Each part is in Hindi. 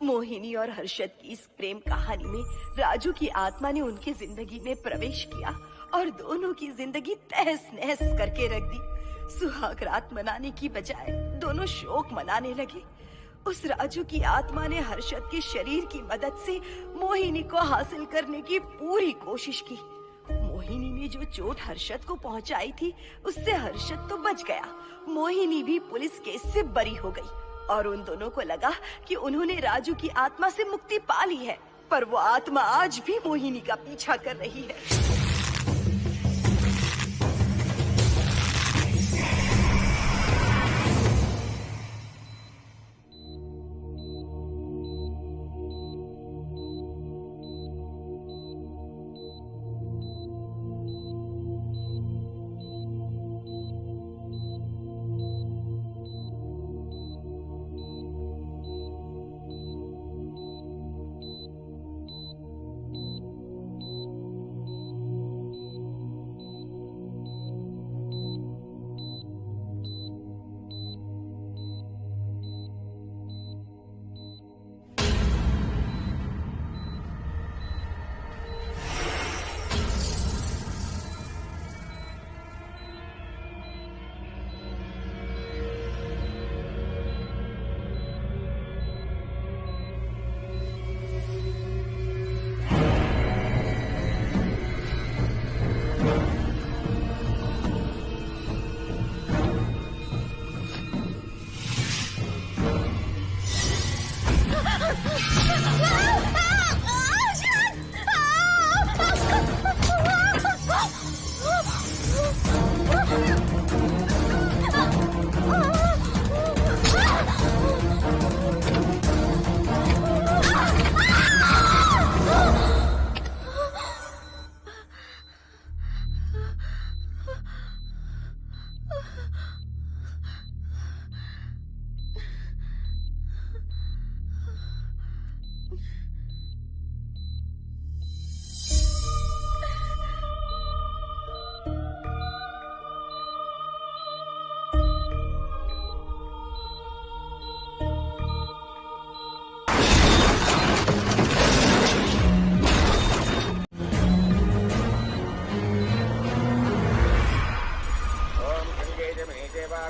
मोहिनी और हर्षद की इस प्रेम कहानी में राजू की आत्मा ने उनकी जिंदगी में प्रवेश किया और दोनों की जिंदगी तहस नहस करके रख दी। सुहाग रात मनाने की बजाय दोनों शोक मनाने लगे। उस राजू की आत्मा ने हर्षद के शरीर की मदद से मोहिनी को हासिल करने की पूरी कोशिश की। मोहिनी ने जो चोट हर्षद को पहुंचाई थी उससे हर्षद तो बच गया, मोहिनी भी पुलिस केस से बरी हो गई और उन दोनों को लगा कि उन्होंने राजू की आत्मा से मुक्ति पा ली है, पर वो आत्मा आज भी मोहिनी का पीछा कर रही है।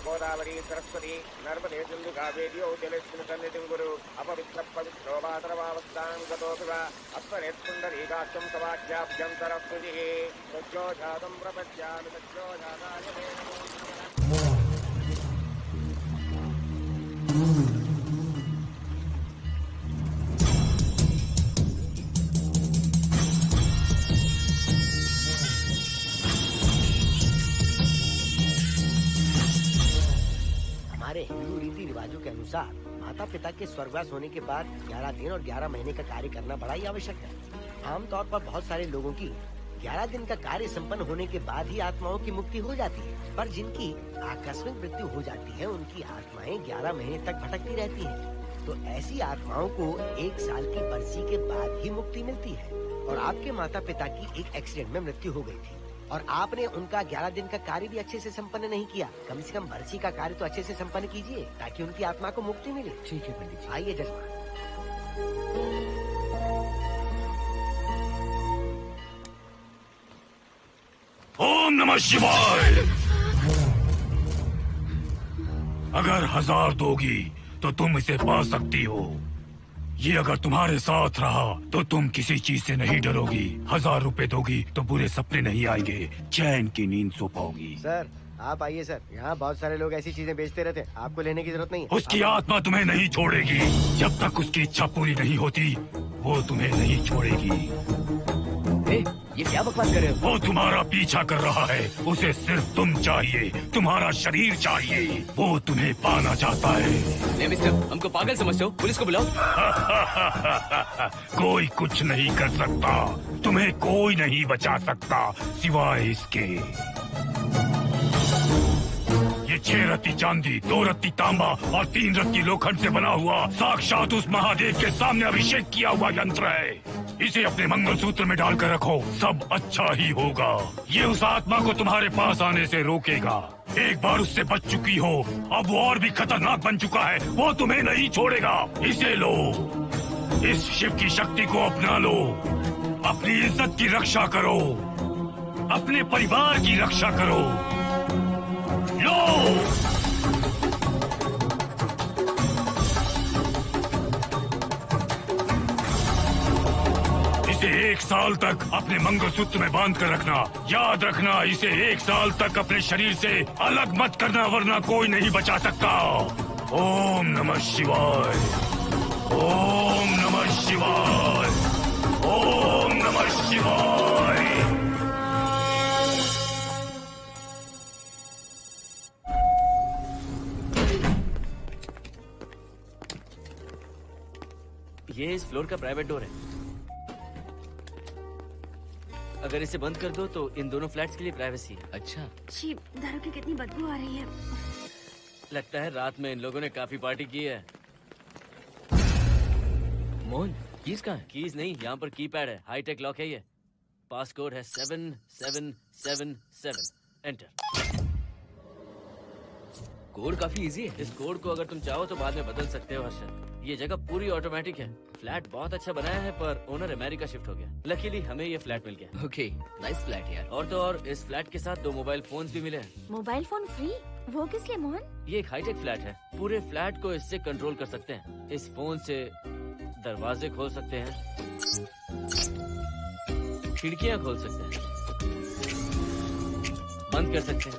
गोदावरी सरस्वती नर्मदे सिंधु कावेर्यो जलेस्मिन् सन्निधिं कुरु अपवित्र पवित्रो वातरवावस्थां गतोऽपि वा अस्मरेत्पुण्डरीकाक्षं सवाख्याभ्यं सरस्वतिः सज्जो जातं प्रपद्यामि सज्जो जाताय मे नमो। हमारे हिंदू रीति रिवाजों के अनुसार माता पिता के स्वर्गवास होने के बाद 11 दिन और 11 महीने का कार्य करना बड़ा ही आवश्यक है। आमतौर पर बहुत सारे लोगों की 11 दिन का कार्य संपन्न होने के बाद ही आत्माओं की मुक्ति हो जाती है, पर जिनकी आकस्मिक मृत्यु हो जाती है उनकी आत्माएं 11 महीने तक भटकती रहती हैं। तो ऐसी आत्माओं को 1 साल की बरसी के बाद ही मुक्ति मिलती है। और आपके माता पिता की एक एक्सीडेंट में मृत्यु हो गई थी और आपने उनका 11 दिन का कार्य भी अच्छे से संपन्न नहीं किया। कम से कम बरसी का कार्य तो अच्छे से संपन्न कीजिए ताकि उनकी आत्मा को मुक्ति मिले। ठीक है पंडित जी। आइए जजमान। ओम नमः शिवाय। अगर 1000 दोगी तो तुम इसे पा सकती हो। ये अगर तुम्हारे साथ रहा तो तुम किसी चीज से नहीं डरोगी। 1000 रुपए दोगी तो बुरे सपने नहीं आएंगे, चैन की नींद सो पाओगी। सर आप आइए सर, यहाँ बहुत सारे लोग ऐसी चीजें बेचते रहते हैं, आपको लेने की जरूरत नहीं है। उसकी आत्मा तुम्हें नहीं छोड़ेगी। जब तक उसकी इच्छा पूरी नहीं होती वो तुम्हें नहीं छोड़ेगी। ये क्या बकवास कर रहे हो? वो तुम्हारा पीछा कर रहा है, उसे सिर्फ तुम चाहिए, तुम्हारा शरीर चाहिए, वो तुम्हें पाना चाहता है। मिस्टर, हमको पागल समझते हो? पुलिस को बुलाओ। कोई कुछ नहीं कर सकता, तुम्हें कोई नहीं बचा सकता सिवाय इसके। ये 6 रत्ती चांदी, 2 रत्ती तांबा और 3 रत्ती लोखंड से बना हुआ साक्षात उस महादेव के सामने अभिषेक किया हुआ यंत्र है। इसे अपने मंगलसूत्र में डालकर रखो, सब अच्छा ही होगा। ये उस आत्मा को तुम्हारे पास आने से रोकेगा। एक बार उससे बच चुकी हो, अब वो और भी खतरनाक बन चुका है, वो तुम्हें नहीं छोड़ेगा। इसे लो, इस शिव की शक्ति को अपना लो, अपनी इज्जत की रक्षा करो, अपने परिवार की रक्षा करो। लो, इसे 1 साल तक अपने मंगलसूत्र में बांध कर रखना। याद रखना, इसे 1 साल तक अपने शरीर से अलग मत करना, वरना कोई नहीं बचा सकता। ओम नमः शिवाय, ओम नमः शिवाय, ओम नमः शिवाय। ये इस फ्लोर का प्राइवेट डोर है। अगर इसे बंद कर दो तो इन दोनों फ्लैट्स के लिए प्राइवेसी है। अच्छा, छी, दारू की कितनी बदबू आ रही है। लगता है रात में इन लोगों ने काफी पार्टी की है। मोहन, कीज कहाँ है? कीज नहीं, यहाँ पर कीपैड है। हाईटेक लॉक है ये। पासकोड है 7777। एंटर। कोड काफी इजी है। इस कोड को अगर तुम चाहो तो बाद में बदल सकते हो हर्षद। ये जगह पूरी ऑटोमेटिक है। फ्लैट बहुत अच्छा बनाया है, पर ओनर अमेरिका शिफ्ट हो गया। लकीली हमें ये फ्लैट मिल गया। ओके, नाइस फ्लैट यार। और तो और इस फ्लैट के साथ 2 मोबाइल फोन्स भी मिले हैं। Mobile phone free? वो किस लिए मोहन? ये एक हाईटेक फ्लैट है। पूरे फ्लैट को इससे कंट्रोल कर सकते हैं। इस फोन से दरवाजे खोल सकते हैं, खिड़कियां खोल सकते हैं, बंद कर सकते हैं,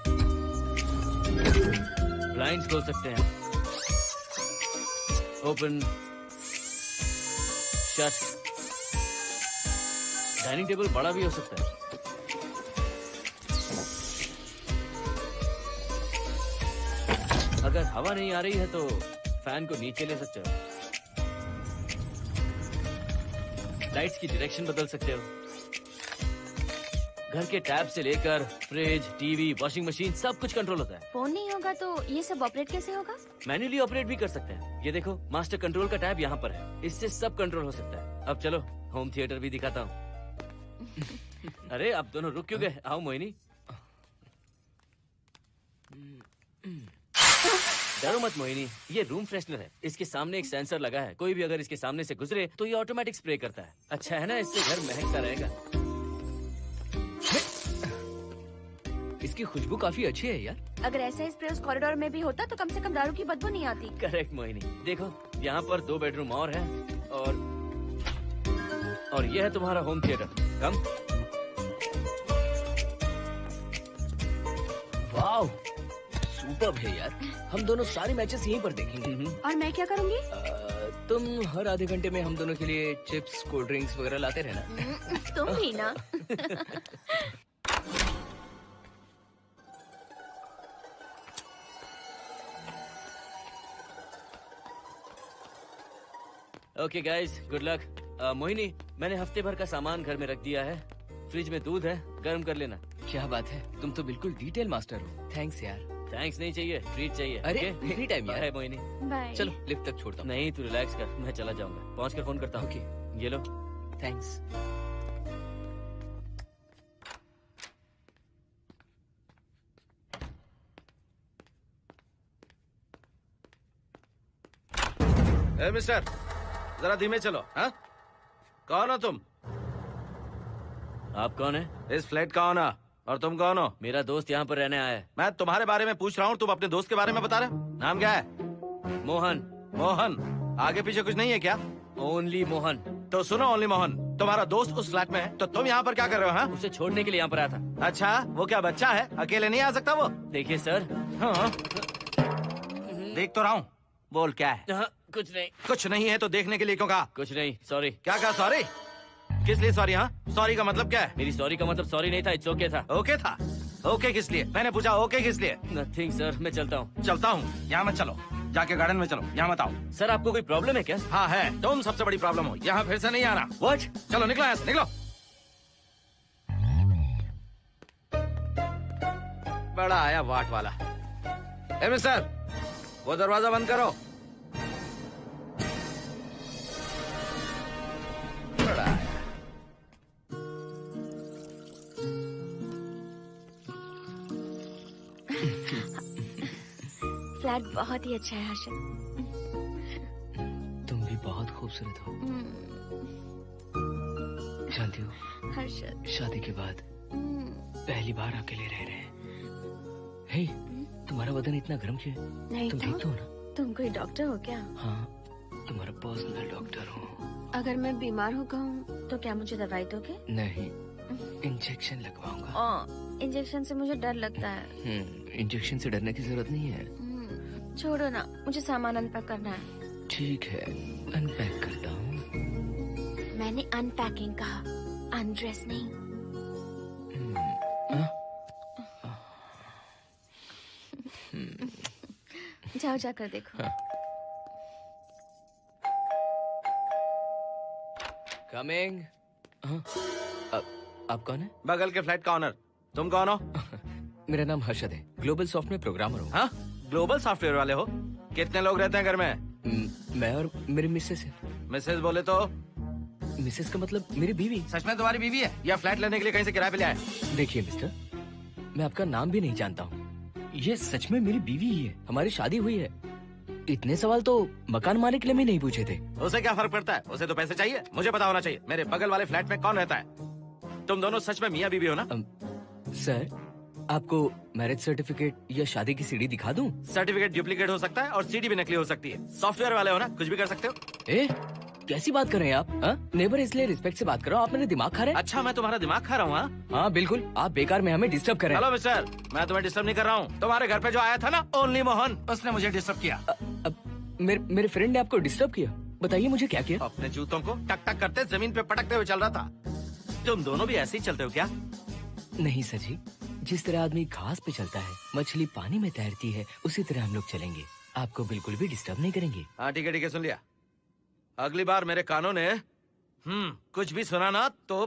ब्लाइंड्स खोल सकते हैं, ओपन, शट। डाइनिंग टेबल बड़ा भी हो सकता है। अगर हवा नहीं आ रही है तो फैन को नीचे ले सकते हो। लाइट्स की डायरेक्शन बदल सकते हो। घर के टैब से लेकर फ्रिज, टीवी, वॉशिंग मशीन सब कुछ कंट्रोल होता है। फोन नहीं होगा तो ये सब ऑपरेट कैसे होगा? मैन्युअली ऑपरेट भी कर सकते हैं। ये देखो, मास्टर कंट्रोल का टैब यहाँ पर है। इससे सब कंट्रोल हो सकता है। अब चलो होम थिएटर भी दिखाता हूँ। अरे आप दोनों रुक क्यों गए? आओ मोहिनी। डरो मत मोहिनी, ये रूम फ्रेशनर है। इसके सामने एक सेंसर लगा है। कोई भी अगर इसके सामने से गुजरे तो ये ऑटोमेटिक स्प्रे करता है। अच्छा है ना, इससे घर महकता रहेगा। इसकी खुशबू काफी अच्छी है यार। अगर ऐसा स्प्रे उस कॉरिडोर में भी होता तो कम से कम दारू की बदबू नहीं आती। करेक्ट मोहिनी। देखो, यहाँ पर 2 बेडरूम और है और ये है तुम्हारा होम थिएटर। कम। वाओ, सुपर्ब है यार। हम दोनों सारे मैचेस यहीं पर देखेंगे। और मैं क्या करूँगी? तुम हर आधे घंटे में हम दोनों के लिए चिप्स, कोल्ड ड्रिंक्स वगैरह लाते रहना। तुम भी ना। Okay guys, good luck. Mohini, मैंने हफ्ते भर का सामान घर में रख दिया है। फ्रिज में दूध है, गर्म कर लेना। क्या बात है, तुम तो बिल्कुल डिटेल मास्टर हो। थैंक्स यार। थैंक्स नहीं चाहिए, ट्रीट चाहिए। अरे एनी टाइम यार। मोहिनी, बाय। चलो लिफ्ट तक छोड़ता हूँ। नहीं, तू रिलैक्स कर, मैं चला जाऊंगा। पहुँच कर फोन करता हूँ। ओके, ये लो। थैंक्स। ए मिस्टर, जरा धीमे चलो। हाँ, कौन हो तुम? आप कौन है? इस फ्लैट का ओनर। और तुम कौन हो? मेरा दोस्त यहाँ पर रहने आया है। मैं तुम्हारे बारे में पूछ रहा हूँ, तुम अपने दोस्त के बारे में बता रहे हो। नाम क्या है? मोहन। मोहन? आगे पीछे कुछ नहीं है क्या? ओनली मोहन। तो सुनो ओनली मोहन, तुम्हारा दोस्त उस फ्लैट में है, तो तुम यहाँ पर क्या कर रहे हो? हाँ, उसे छोड़ने के लिए यहाँ पर आया था। अच्छा, वो क्या बच्चा है? अकेले नहीं आ सकता वो? देखिए सर। हाँ, देख तो रहा हूँ। बोल क्या है? हाँ, कुछ नहीं। कुछ नहीं है तो देखने के लिए क्यों कहा? कुछ नहीं, सॉरी। क्या कहा? सॉरी? किस लिए सॉरी? हाँ, सॉरी का मतलब क्या है? मेरी सॉरी का मतलब सॉरी नहीं था, इट्स ओके था। ओके था? ओके किस लिए? मैंने पूछा ओके किस लिए? नथिंग सर, मैं चलता हूँ। चलता हूँ? यहाँ मत चलो, जाके गार्डन में चलो, यहाँ मत आओ। सर, आपको कोई प्रॉब्लम है क्या? हाँ है, तुम सबसे बड़ी प्रॉब्लम हो। यहाँ फिर से नहीं आना। व्हाट? चलो निकलो यहाँ से, निकलो। बड़ा आया वाट वाला। ए मिस्टर, वो दरवाजा बंद करो। बड़ा आया। फ्लैट बहुत ही अच्छा है हर्षद। तुम भी बहुत खूबसूरत हो। जानती हो हर्षद, शादी के बाद पहली बार अकेले रह रहे हैं। हे, तुम्हारा बदन इतना गर्म क्यों है? नहीं तुम तो ठीक तो हो ना? तुम कोई डॉक्टर हो क्या? हाँ, तुम्हारा पर्सनल डॉक्टर हूँ। अगर मैं बीमार हो गऊँ तो क्या मुझे दवाई दोगे? नहीं, इंजेक्शन लगवाऊंगा। इंजेक्शन से मुझे डर लगता है। इंजेक्शन से डरने की जरूरत नहीं है। छोड़ो ना, मुझे सामान अनपैक करना है। ठीक है, अनपैक करता हूँ। मैंने अनपैकिंग कहा, अनड्रेस नहीं। जाओ जाकर देखो। कमिंग। आप कौन है? बगल के फ्लैट का ऑनर। तुम कौन हो? मेरा नाम हर्षद है, ग्लोबल सॉफ्टवेयर प्रोग्रामर हूँ। हाँ, ग्लोबल सॉफ्टवेयर वाले हो? कितने लोग रहते हैं घर में? मैं और मेरी मिसेस है। मिसेज बोले तो? मिसेस का मतलब मेरी बीवी। सच में तुम्हारी बीवी है या फ्लैट लेने के लिए कहीं से किराए पे ले आए? देखिए मिस्टर, मैं आपका नाम भी नहीं जानता हूँ। ये सच में मेरी बीवी ही है, हमारी शादी हुई है। इतने सवाल तो मकान मालिक ने भी नहीं पूछे थे। उसे क्या फर्क पड़ता है? उसे तो पैसे चाहिए, मुझे पता होना चाहिए। मेरे बगल वाले फ्लैट में कौन रहता है? तुम दोनों सच में मियाँ बीवी हो ना? सर, आपको मैरिज सर्टिफिकेट या शादी की सीडी दिखा दूं? सर्टिफिकेट डुप्लीकेट हो सकता है और सीडी भी नकली हो सकती है। सॉफ्टवेयर वाले हो ना, कुछ भी कर सकते हो। कैसी बात कर रहे हैं आप? नेबर इसलिए रिस्पेक्ट से बात कर रहा हूँ, आप मेरे दिमाग खा रहे हैं। अच्छा, मैं तुम्हारा दिमाग खा रहा हूँ? हाँ बिल्कुल, आप बेकार में हमें डिस्टर्ब कर रहे हैं। हेलो मिस्टर, मैं तुम्हें डिस्टर्ब नहीं कर रहा हूँ। तुम्हारे घर पे जो आया था ना, ओनली मोहन, उसने मुझे डिस्टर्ब किया। मेरे फ्रेंड ने आपको डिस्टर्ब किया? बताइए मुझे क्या किया? अपने जूतों को टक टक करते जमीन पे पटकते हुए चल रहा था। तुम दोनों भी ऐसे ही चलते हो क्या? नहीं सर जी, जिस तरह आदमी घास पे चलता है, मछली पानी में तैरती है, उसी तरह हम लोग चलेंगे। आपको बिल्कुल भी डिस्टर्ब नहीं करेंगे। हाँ ठीक है, सुन लिया। अगली बार मेरे कानों ने कुछ भी सुना ना तो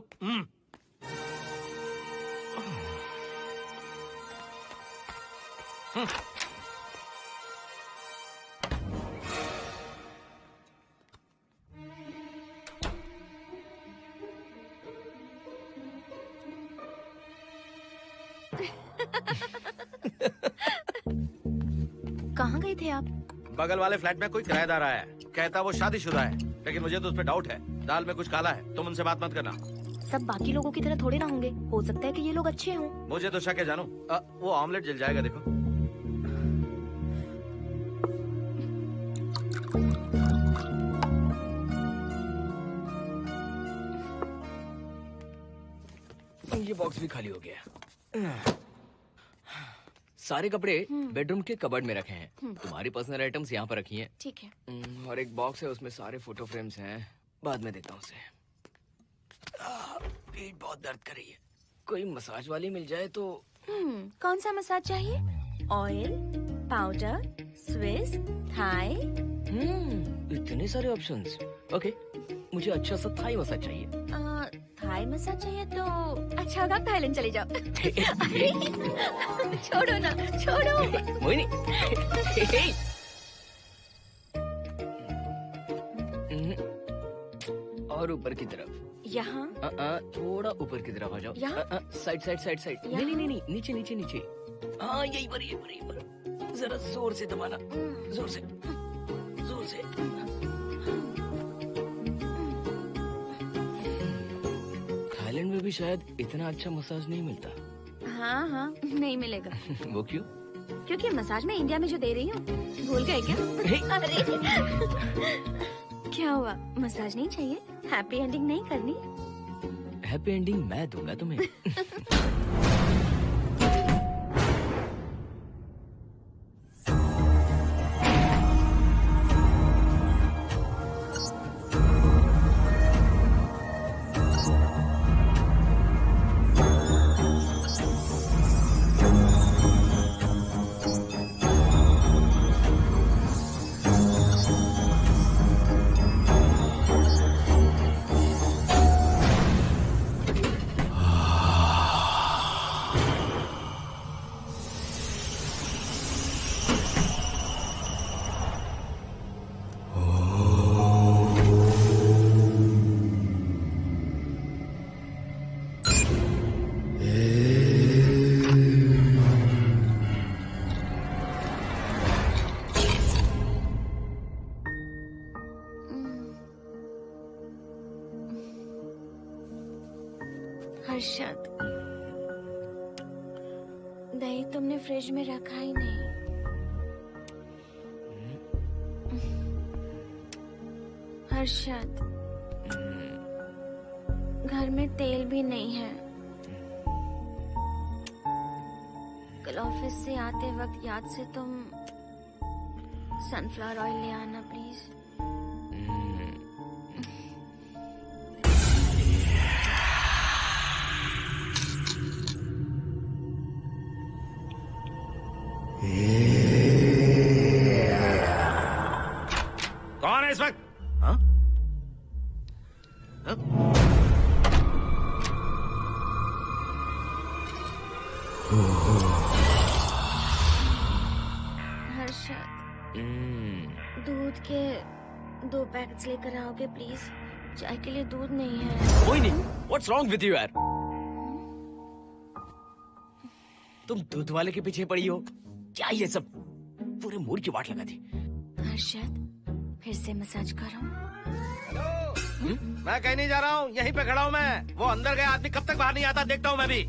कहाँ गए थे आप? बगल वाले फ्लैट में कोई किराएदार आया है, कहता वो शादीशुदा है, लेकिन मुझे तो उस पर डाउट है। दाल में कुछ काला है, तुम उनसे बात मत करना। सब बाकी लोगों की तरह थोड़े ना होंगे, हो सकता है कि ये लोग अच्छे हों। मुझे तो शक है जानू। वो ऑमलेट जल जाएगा, देखो। ये बॉक्स भी खाली हो गया। सारे कपड़े बेडरूम के कबर्ड में रखे हैं। तुम्हारी पर्सनल आइटम्स यहाँ पर रखी हैं। ठीक है। और एक बॉक्स है, उसमें सारे फोटो फ्रेम्स हैं। बाद में देता हूँ उसे। पीठ बहुत दर्द कर रही है, कोई मसाज वाली मिल जाए तो। कौन सा मसाज चाहिए? Oil, powder, Swiss, Thai? इतने सारे ऑप्शंस। ओके, मुझे अच्छा सा थाई मसाज चाहिए। थाई मसाज चाहिए तो अच्छा होगा थाईलैंड चले जाओ। छोड़ो ना, छोड़ो। मोहिनी। और ऊपर की तरफ। यहाँ? थोड़ा ऊपर की तरफ आ जाओ। यहाँ? Side side side side. नहीं नहीं नहीं, नीचे नीचे नीचे। हाँ यही पर, यही पर, यही पर। जरा जोर से दबाना, जोर से, जोर से। थाईलैंड में भी शायद इतना अच्छा मसाज नहीं मिलता। हाँ हाँ, नहीं मिलेगा। वो क्यों? क्योंकि मसाज मैं इंडिया में जो दे रही हूँ, भूल गए क्या? अरे क्या हुआ, मसाज नहीं चाहिए? हैप्पी एंडिंग नहीं करनी? हैप्पी एंडिंग मैं दूंगा तुम्हें। दही तुमने फ्रिज में रखा ही नहीं। हर्षद, घर में तेल भी नहीं है। कल ऑफिस से आते वक्त याद से तुम सनफ्लावर ऑयल ले आना प्लीज। कौन है इस वक्त? हाँ? हाँ? हर्षद, दूध के 2 पैकेट्स लेकर आओगे प्लीज? चाय के लिए दूध नहीं है। कोई नहीं। What's wrong with you यार? तुम दूध वाले के पीछे पड़ी हो क्या? ये सब पूरे मूड की वाट लगा दी। हर्षद, फिर से मसाज करो। मैं कहीं नहीं जा रहा हूँ, यहीं पे खड़ा हूँ मैं। वो अंदर गया आदमी कब तक बाहर नहीं आता देखता हूँ मैं भी।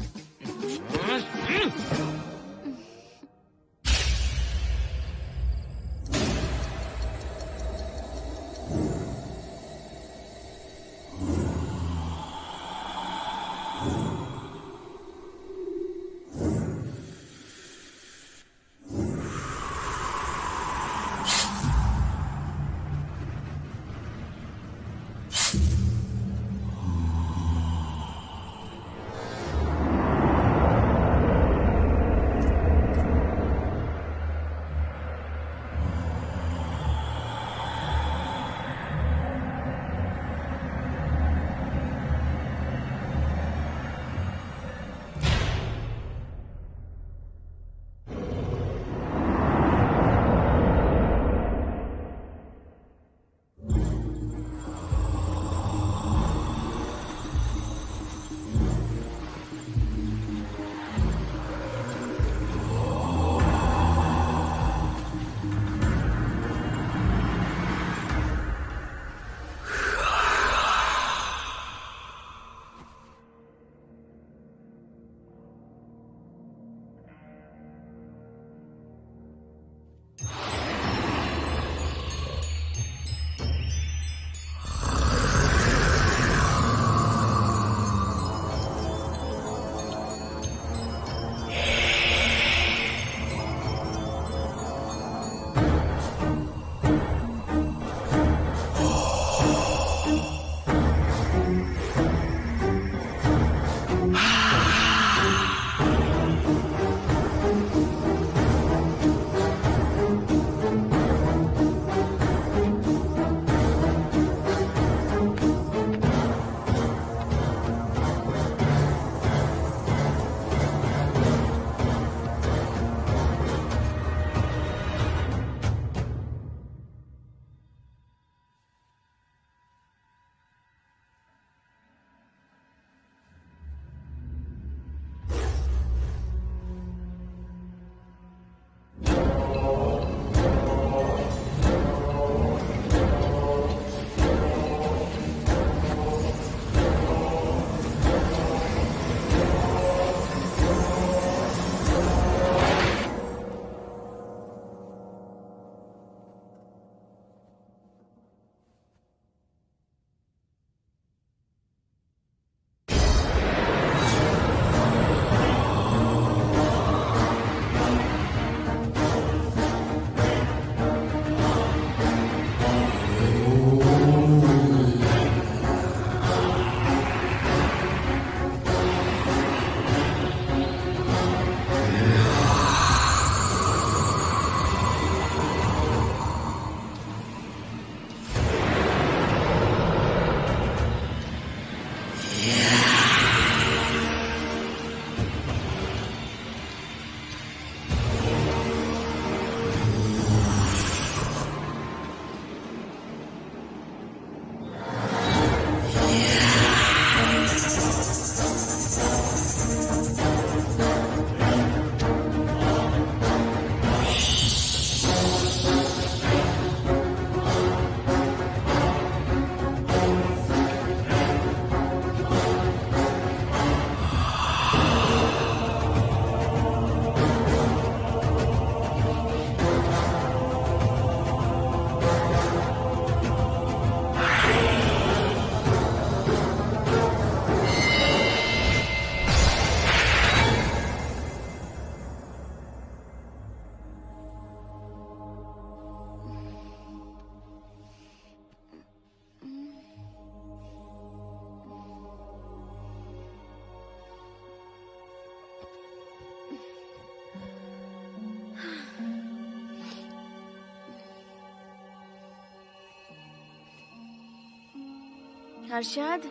हर्षद,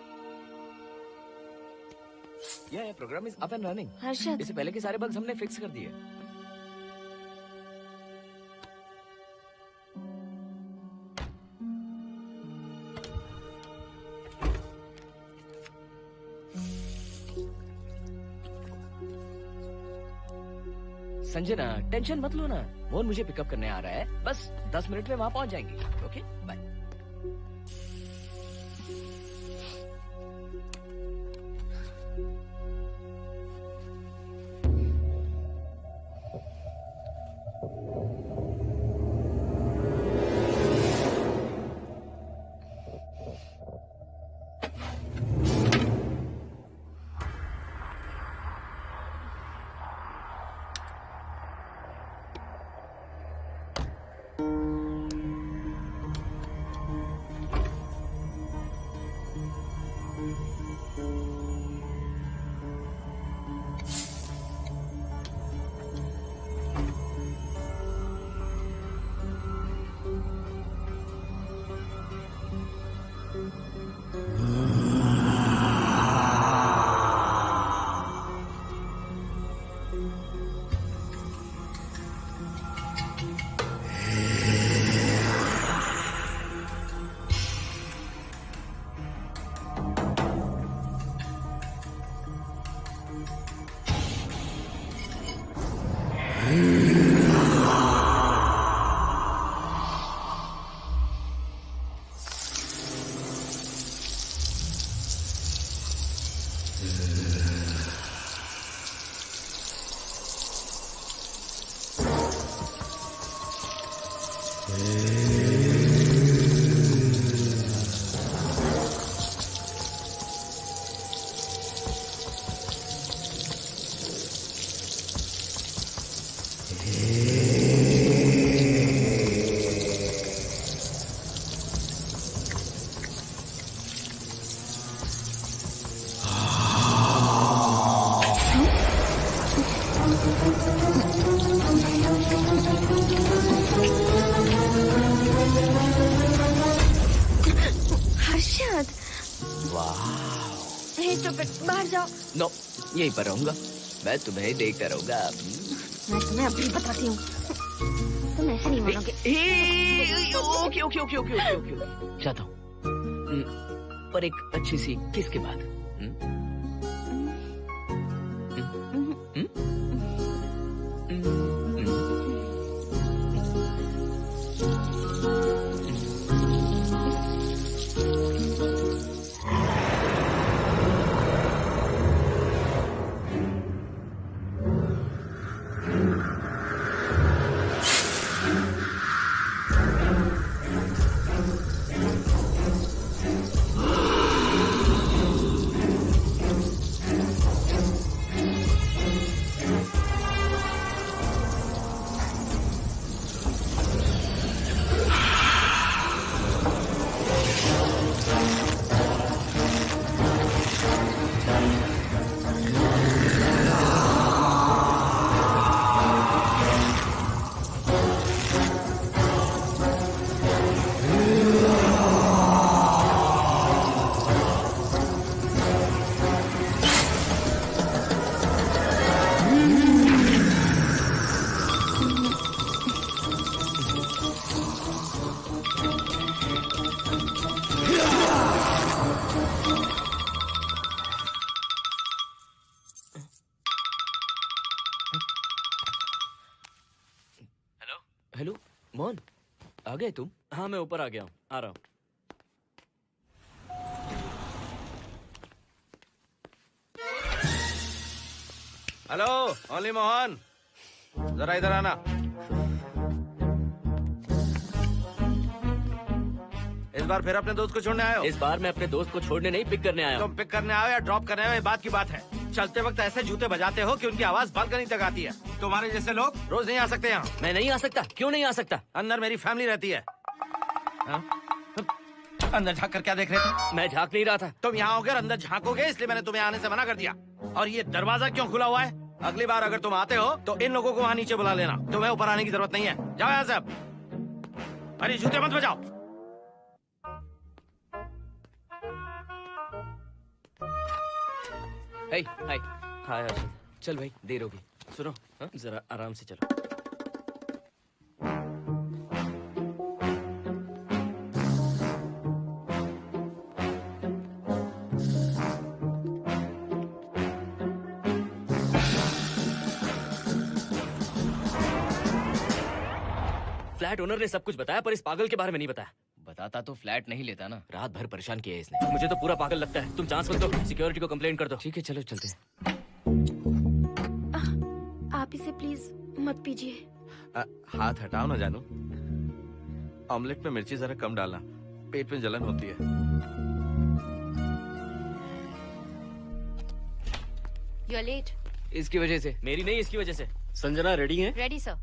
ये program is up and running. Harshad, इससे पहले के सारे बग्स हमने फिक्स कर दिए। संजना, टेंशन मत लो ना, मोहन मुझे पिकअप करने आ रहा है, बस 10 मिनट में वहां पहुंच जाएंगे। Okay bye. नो, यहीं पर रहूंगा, मैं तुम्हें देखता रहूंगा। मैं तुम्हें अभी बताती हूँ, तुम ऐसे नहीं मानोगे। Okay okay okay okay okay okay, चाहता हूँ, पर एक अच्छी सी किस के बाद। हेलो मोहन, आ गए तुम? हाँ मैं ऊपर आ गया हूँ, आ रहा हूँ। हेलो ओनली मोहन, जरा इधर आना। इस बार फिर अपने दोस्त को छोड़ने आए हो? इस बार मैं अपने दोस्त को छोड़ने नहीं, पिक करने आया हूँ। तुम पिक करने आए हो या ड्रॉप करने आए हो, ये बात की बात है। चलते वक्त ऐसे जूते बजाते हो कि उनकी आवाज बालकनी तक आती है। तुम्हारे जैसे लोग रोज नहीं आ सकते यहाँ। मैं नहीं आ सकता? क्यों नहीं आ सकता? अंदर मेरी फैमिली रहती है। अंदर झाँक कर क्या देख रहे थे? मैं झाँक नहीं रहा था। तुम यहाँ होकर अंदर झाँकोगे, इसलिए मैंने तुम्हें आने से मना कर दिया। और ये दरवाजा क्यों खुला हुआ है? अगली बार अगर तुम आते हो तो इन लोगों को वहाँ नीचे बुला लेना, तुम्हें ऊपर आने की जरूरत नहीं है। जाओ यहाँ से अब। अरे जूते मत बजाओ। हाय हाय हर्षद। चल भाई, देर होगी। सुनो, हाँ जरा आराम से चलो। फ्लैट ओनर ने सब कुछ बताया, पर इस पागल के बारे में नहीं बताया। बताता तो फ्लैट नहीं लेता ना। रात भर परेशान किया है इसने। मुझे तो पूरा पागल लगता है। तुम चांस मत दो, सिक्योरिटी को कंप्लेंट कर दो। ठीक है, चलो चलते हैं। आप इसे प्लीज मत पीजिए। हाथ हटाओ ना जानू। ऑमलेट में मिर्ची जरा कम डालना, पेट में जलन होती है। You are late. इसकी वजह से। मेरी नहीं, इसकी वजह से। संजना रेडी है? Ready sir.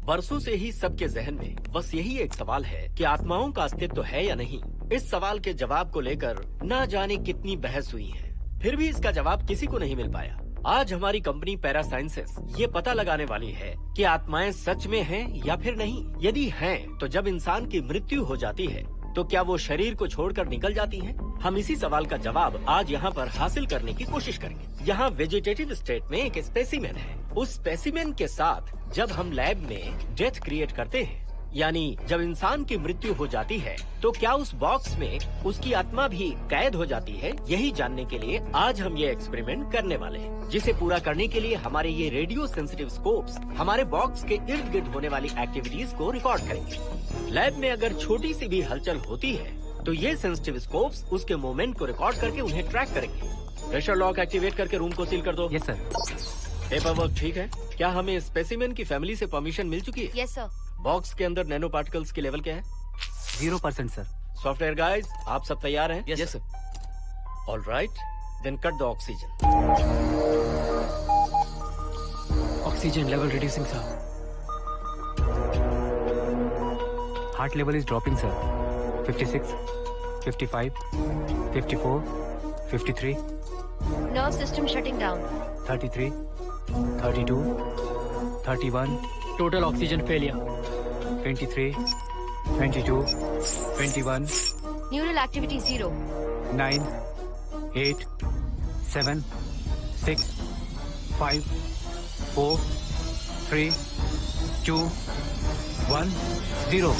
बरसों से ही सबके जहन में बस यही एक सवाल है कि आत्माओं का अस्तित्व है या नहीं। इस सवाल के जवाब को लेकर ना जाने कितनी बहस हुई है, फिर भी इसका जवाब किसी को नहीं मिल पाया। आज हमारी कंपनी पैरा साइंसेस ये पता लगाने वाली है कि आत्माएं सच में हैं या फिर नहीं। यदि हैं, तो जब इंसान की मृत्यु हो जाती है तो क्या वो शरीर को छोड़कर निकल जाती हैं? हम इसी सवाल का जवाब आज यहाँ पर हासिल करने की कोशिश करेंगे। यहाँ वेजिटेटिव स्टेट में एक स्पेसिमेन है। उस स्पेसिमेन के साथ जब हम लैब में डेथ क्रिएट करते हैं, यानी जब इंसान की मृत्यु हो जाती है, तो क्या उस बॉक्स में उसकी आत्मा भी कैद हो जाती है? यही जानने के लिए आज हम ये एक्सपेरिमेंट करने वाले हैं, जिसे पूरा करने के लिए हमारे ये रेडियो सेंसिटिव स्कोप्स हमारे बॉक्स के इर्द गिर्द होने वाली एक्टिविटीज को रिकॉर्ड करेंगे। लैब में अगर छोटी सी भी हलचल होती है तो ये सेंसिटिव स्कोप्स उसके मूवमेंट को रिकॉर्ड करके उन्हें ट्रैक करेंगे। प्रेशर लॉक एक्टिवेट करके रूम को सील कर दो। Yes sir. पेपर वर्क ठीक है? क्या हमें स्पेसिमेन की फैमिली से परमिशन मिल चुकी है? Yes sir. बॉक्स के अंदर नैनो पार्टिकल्स की लेवल क्या है? 0% सर। सॉफ्टवेयर गाइस, आप सब तैयार हैं? Yes sir. All right, then cut the oxygen. Oxygen level reducing sir. Heart level is dropping sir. 56, 55, 54, 53, nerve system shutting down. 33, 32, 31, total oxygen failure. 23, 22, 21, neural activity 0। 9, 8, 7, 6, 5, 4, 3, 2, 1, 0।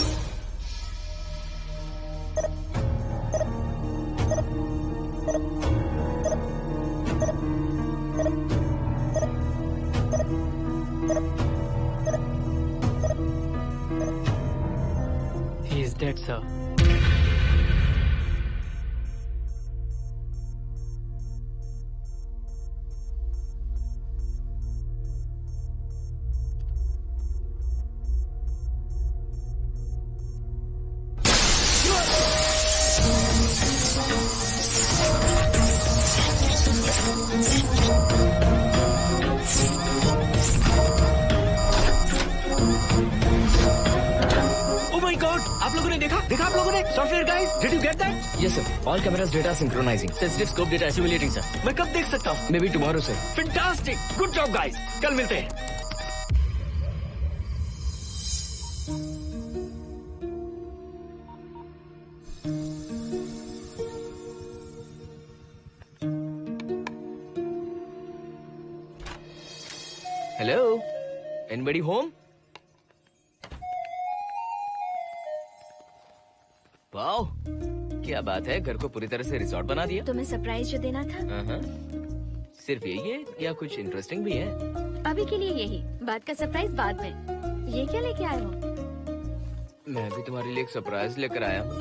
He is dead, sir. आप लोगों ने देखा आप लोगों ने? Software guys, did you get that? Yes, sir. All cameras data synchronizing. Sensitive scope data assimilating sir. मैं कब देख सकता हूँ? Maybe tomorrow, sir. Fantastic, good job guys, कल मिलते हैं। Hello? Anybody home? वाओ, क्या बात है, घर को पूरी तरह से रिसोर्ट बना दिया। तुम्हें सरप्राइज जो देना था। सिर्फ यही है या कुछ इंटरेस्टिंग भी है? अभी के लिए यही, बात का सरप्राइज बाद में। ये क्या लेके आए हो? मैं भी तुम्हारे लिए एक सरप्राइज लेकर आया हूँ।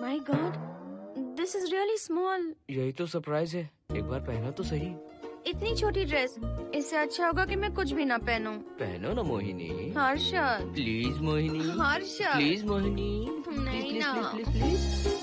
My god, this is really small. यही तो सरप्राइज है, एक बार पहना तो सही। इतनी छोटी ड्रेस, इससे अच्छा होगा कि मैं कुछ भी ना पहनूं। पहनो ना मोहिनी। हर्षद, प्लीज मोहिनी। हर्षद, प्लीज मोहिनी। नहीं ना। Please please.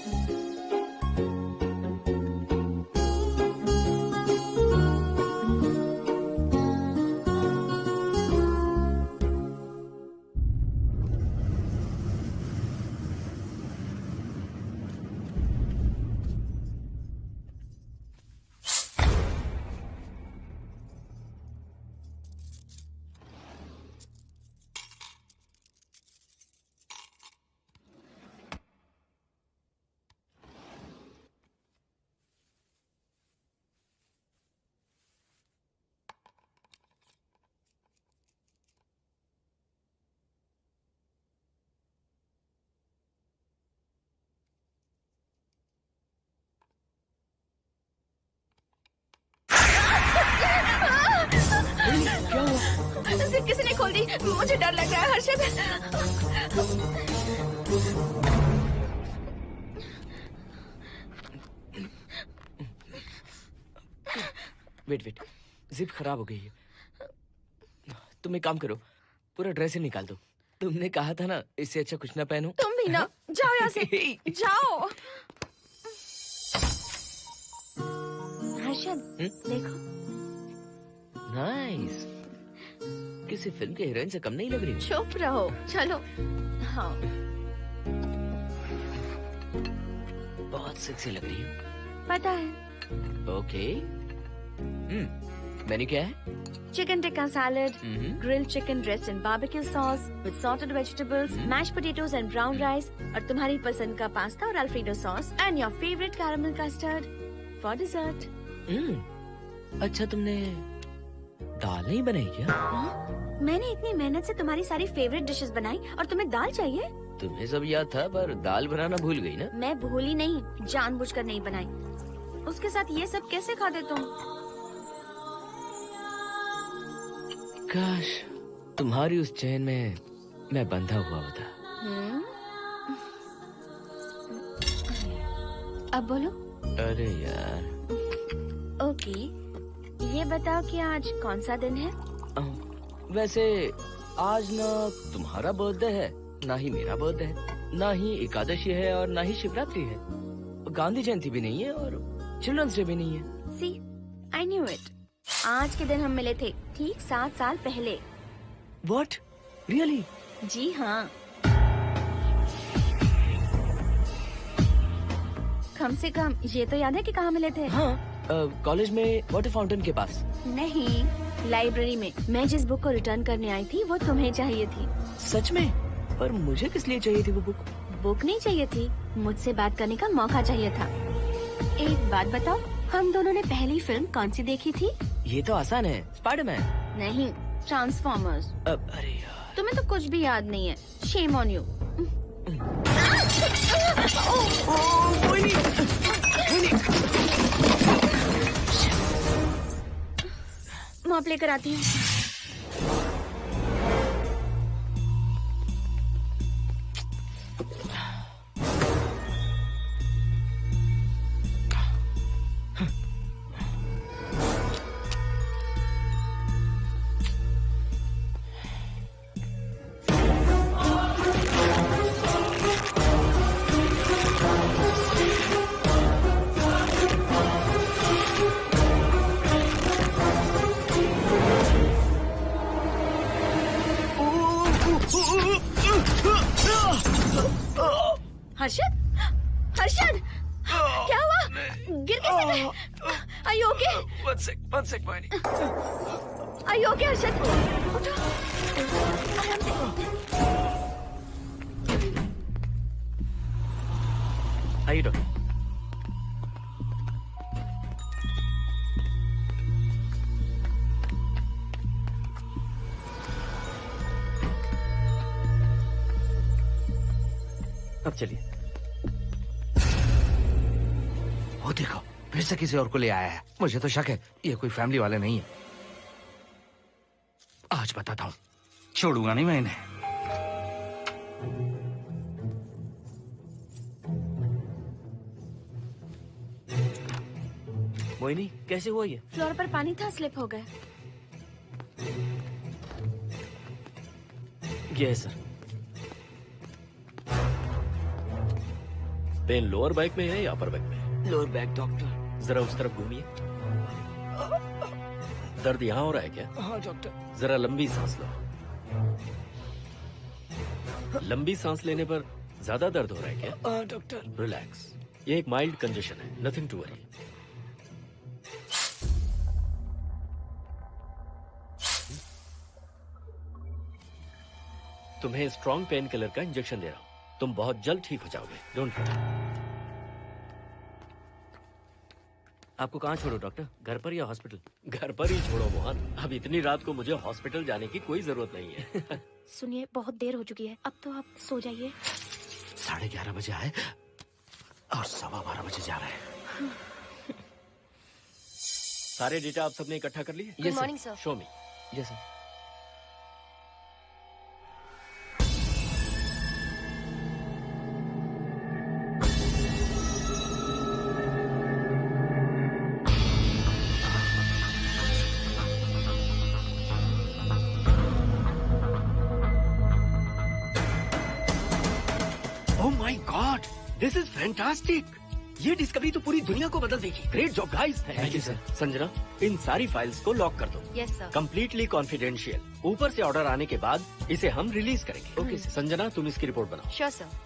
क्या हुआ? जिप किसी ने खोल दी, मुझे डर लग रहा है हर्षद। वेट, जिप खराब हो गई है। तुम एक काम करो, पूरा ड्रेस ही निकाल दो। तुमने कहा था ना इससे अच्छा कुछ ना पहनो। तुम भी ना, जाओ यहाँ से, जाओ। हर्षद, देखो। नाइस। किसी फिल्म के हीरोइन से कम नहीं लग रही। चुप रहो, चलो। हाँ, बहुत सेक्सी लग रही है। पता है। ओके। मेन्यू क्या है? Chicken tikka salad, grilled chicken dressed in barbecue sauce with salted vegetables, mashed potatoes and brown rice, और तुम्हारी पसंद का पास्ता और alfredo sauce, and your favorite caramel custard for dessert. अच्छा, तुमने दाल नहीं बनाई क्या? मैंने इतनी मेहनत से तुम्हारी सारी फेवरेट डिशेस बनाई और तुम्हें दाल चाहिए? तुम्हें सब याद था पर दाल बनाना भूल गई ना? मैं भूली नहीं, जानबूझकर नहीं बनाई। उसके साथ ये सब कैसे खाते तुम? काश तुम्हारी उस चैन में मैं बंधा हुआ होता। अब बोलो। अरे यार। ओके, ये बताओ कि आज कौन सा दिन है? वैसे आज ना तुम्हारा बर्थडे है, ना ही मेरा बर्थडे है, ना ही एकादशी है और ना ही शिवरात्रि है, गांधी जयंती भी नहीं है और चिल्ड्रंस डे भी नहीं है। सी, आई न्यू इट। आज के दिन हम मिले थे ठीक 7 साल पहले। What? Really? जी हाँ। कम से कम ये तो याद है कि कहाँ मिले थे? हाँ, कॉलेज में वाटर फाउंटेन के पास। नहीं, लाइब्रेरी में। मैं जिस बुक को रिटर्न करने आई थी वो तुम्हें चाहिए थी। सच में? पर मुझे किस लिए चाहिए थी वो बुक? बुक नहीं चाहिए थी, मुझसे बात करने का मौका चाहिए था। एक बात बताओ, हम दोनों ने पहली फिल्म कौन सी देखी थी? ये तो आसान है, स्पाइडरमैन। नहीं, ट्रांसफॉर्मर्स। अरे यार, तुम्हें तो कुछ भी याद नहीं है। Shame on you. मॉप लेकर आती हूँ। हर्षद, हर्षद, क्या हुआ? गिर कैसे गए? Are you okay? One sec, Moini. Are you okay, Harshad? उठो, आराम से। आइए डॉक्टर। अब चलिए। वो देखो, फिर से किसी और को ले आया है। मुझे तो शक है ये कोई फैमिली वाले नहीं है। आज बताता हूँ, छोड़ूंगा नहीं मैं इन्हें। मोहिनी, कैसे हुआ ये? फ्लोर पर पानी था, स्लिप हो गए। ये है सर। पेन लोअर बैक में है या अपर बैक में? Lower back doctor. जरा उस तरफ घूमिए। दर्द यहाँ हो रहा है क्या? हाँ डॉक्टर। जरा लंबी सांस लो। लंबी सांस लेने पर ज्यादा दर्द हो रहा है क्या? हाँ डॉक्टर। रिलैक्स, ये एक माइल्ड कंजेशन है, नथिंग टू वरी। तुम्हें स्ट्रॉन्ग पेन किलर का इंजेक्शन दे रहा हूँ, तुम बहुत जल्द ठीक हो जाओगे। Don't worry. आपको कहाँ छोड़ो डॉक्टर, घर पर या हॉस्पिटल? घर पर ही छोड़ो मोहन, अब इतनी रात को मुझे हॉस्पिटल जाने की कोई जरूरत नहीं है। सुनिए, बहुत देर हो चुकी है, अब तो आप सो जाइए। 11:30 बजे आए और 12:15 बजे जा रहे हैं। सारे डेटा आप सबने इकट्ठा कर लिए? Good morning, sir. Show me. जैसा oh my god, this is fantastic. ये डिस्कवरी तो पूरी दुनिया को बदल देगी। Great job guys. Thank you sir. Sanjana, इन सारी फाइल्स को लॉक कर दो। Yes sir. Completely confidential. ऊपर से ऑर्डर आने के बाद इसे हम रिलीज करेंगे। Okay sir. संजना, तुम इसकी रिपोर्ट बनाओ। Sure sir.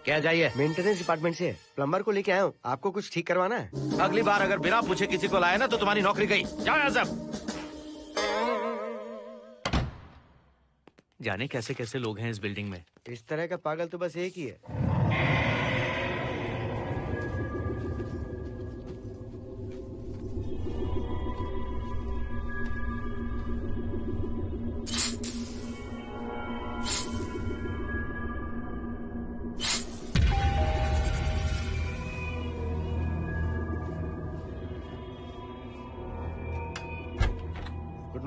क्या चाहिए? मेंटेनेंस डिपार्टमेंट से प्लम्बर को लेके आया हूँ। आपको कुछ ठीक करवाना है? अगली बार अगर बिना पूछे किसी को लाए ना तो तुम्हारी नौकरी गई। जाओ यहाँ सब। जाने कैसे कैसे लोग हैं इस बिल्डिंग में। इस तरह का पागल तो बस एक ही है।